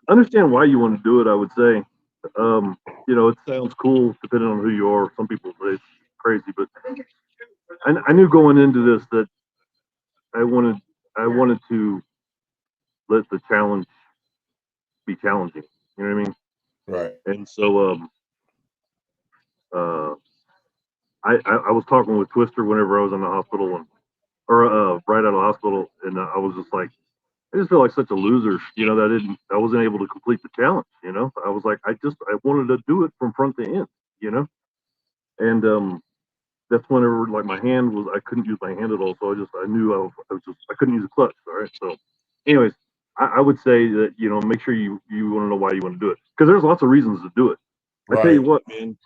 Understand why you want to do it, I would say. You know, it sounds cool depending on who you are. Some people say it's crazy, but I knew going into this that I wanted to let the challenge be challenging. You know what I mean? Right. And so I was talking with Twister whenever I was in the hospital right out of the hospital, and I was just like, I just feel like such a loser, you know, that I wasn't able to complete the challenge, you know. I was like, I wanted to do it from front to end, you know. And that's whenever like my hand was, I couldn't use my hand at all, so I knew I couldn't use a clutch. All right, so anyways, I would say that, you know, make sure you want to know why you want to do it, because there's lots of reasons to do it. I tell you what, man,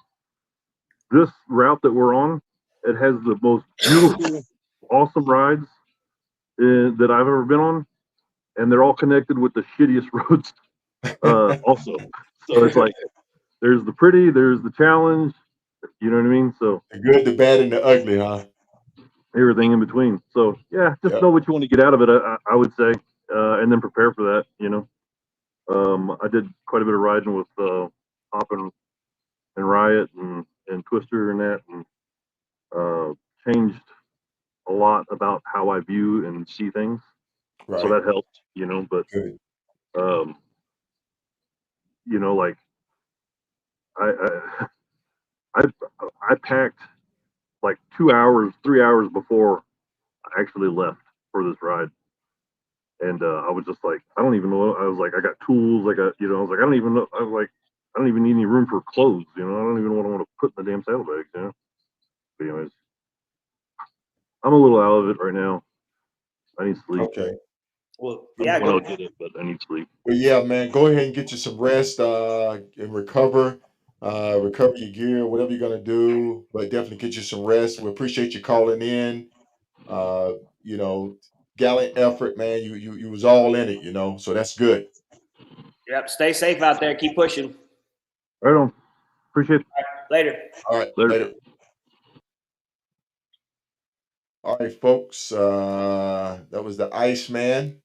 this route that we're on, it has the most beautiful, awesome rides that I've ever been on, and they're all connected with the shittiest roads also. So it's like, there's the pretty, there's the challenge, you know what I mean? So the good, the bad, and the ugly, huh? Everything in between. So yeah, just know what you want to get out of it, I would say, and then prepare for that, you know. I did quite a bit of riding with Hop and Riot and Twister and that, and changed a lot about how I view and see things. Right. So that helped, you know. But you know, like I packed like 2 hours, 3 hours before I actually left for this ride. And I was just like, I don't even know. I was like, I got tools. I got, you know, I was like, I don't even know. I was like, I don't even need any room for clothes. You know, I don't even know what I want to put in the damn saddlebags. You know. But anyways, I'm a little out of it right now. I need sleep. Okay. Well, yeah, I'll get it, but I need sleep. Well, yeah, man, go ahead and get you some rest and recover your gear, whatever you're gonna do. But definitely get you some rest. We appreciate you calling in. You know, gallant effort, man. You was all in it, you know, so that's good. Yep. Stay safe out there. Keep pushing. Right on. Appreciate it. Later. All right. Later. Later. All right, folks. That was the Iceman.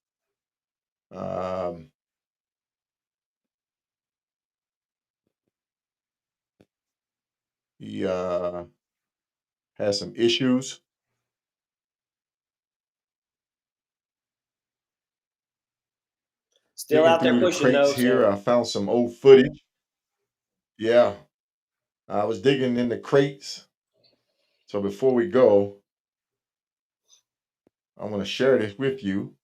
He has some issues. Still Digging out there through the pushing crates though. here. So. I found some old footage. Yeah, I was digging in the crates. So before we go, I want to share this with you.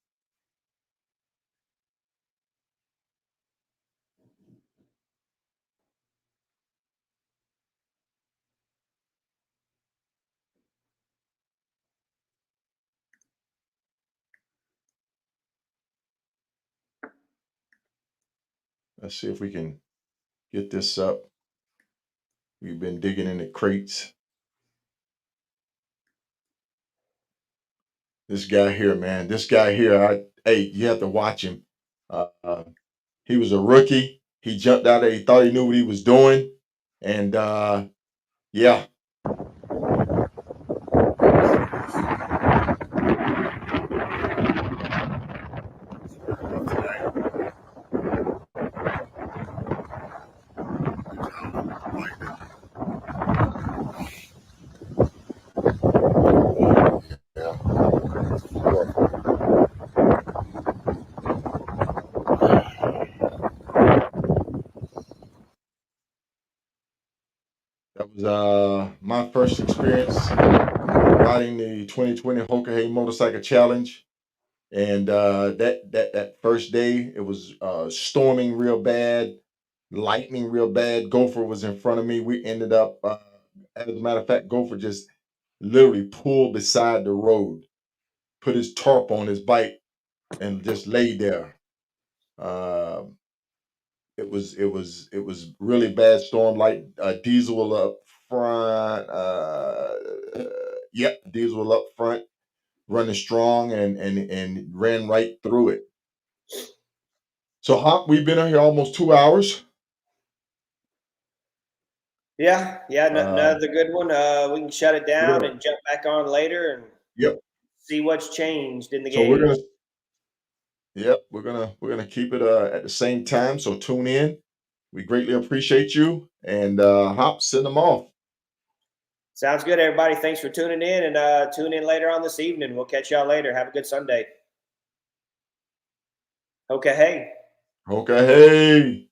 Let's see if we can get this up. We've been digging in the crates. This guy here, man. This guy here, hey, you have to watch him. He was a rookie. He jumped out there. He thought he knew what he was doing. And yeah. That was my first experience riding the 2020 HoKa Motorcycle Challenge. And that first day, it was storming real bad, lightning real bad. Gopher was in front of me. We ended up, as a matter of fact, Gopher just literally pulled beside the road, put his tarp on his bike, and just laid there. It was really bad storm. Like diesel up front. Yep, diesel up front, running strong, and ran right through it. So, Hawk, we've been here almost 2 hours. Yeah, another good one. We can shut it down and jump back on later and see what's changed in the So game. we're gonna keep it at the same time. So tune in. We greatly appreciate you. And Hop, send them off. Sounds good, everybody. Thanks for tuning in, and tune in later on this evening. We'll catch y'all later. Have a good Sunday. Okay, hey. Okay, hey.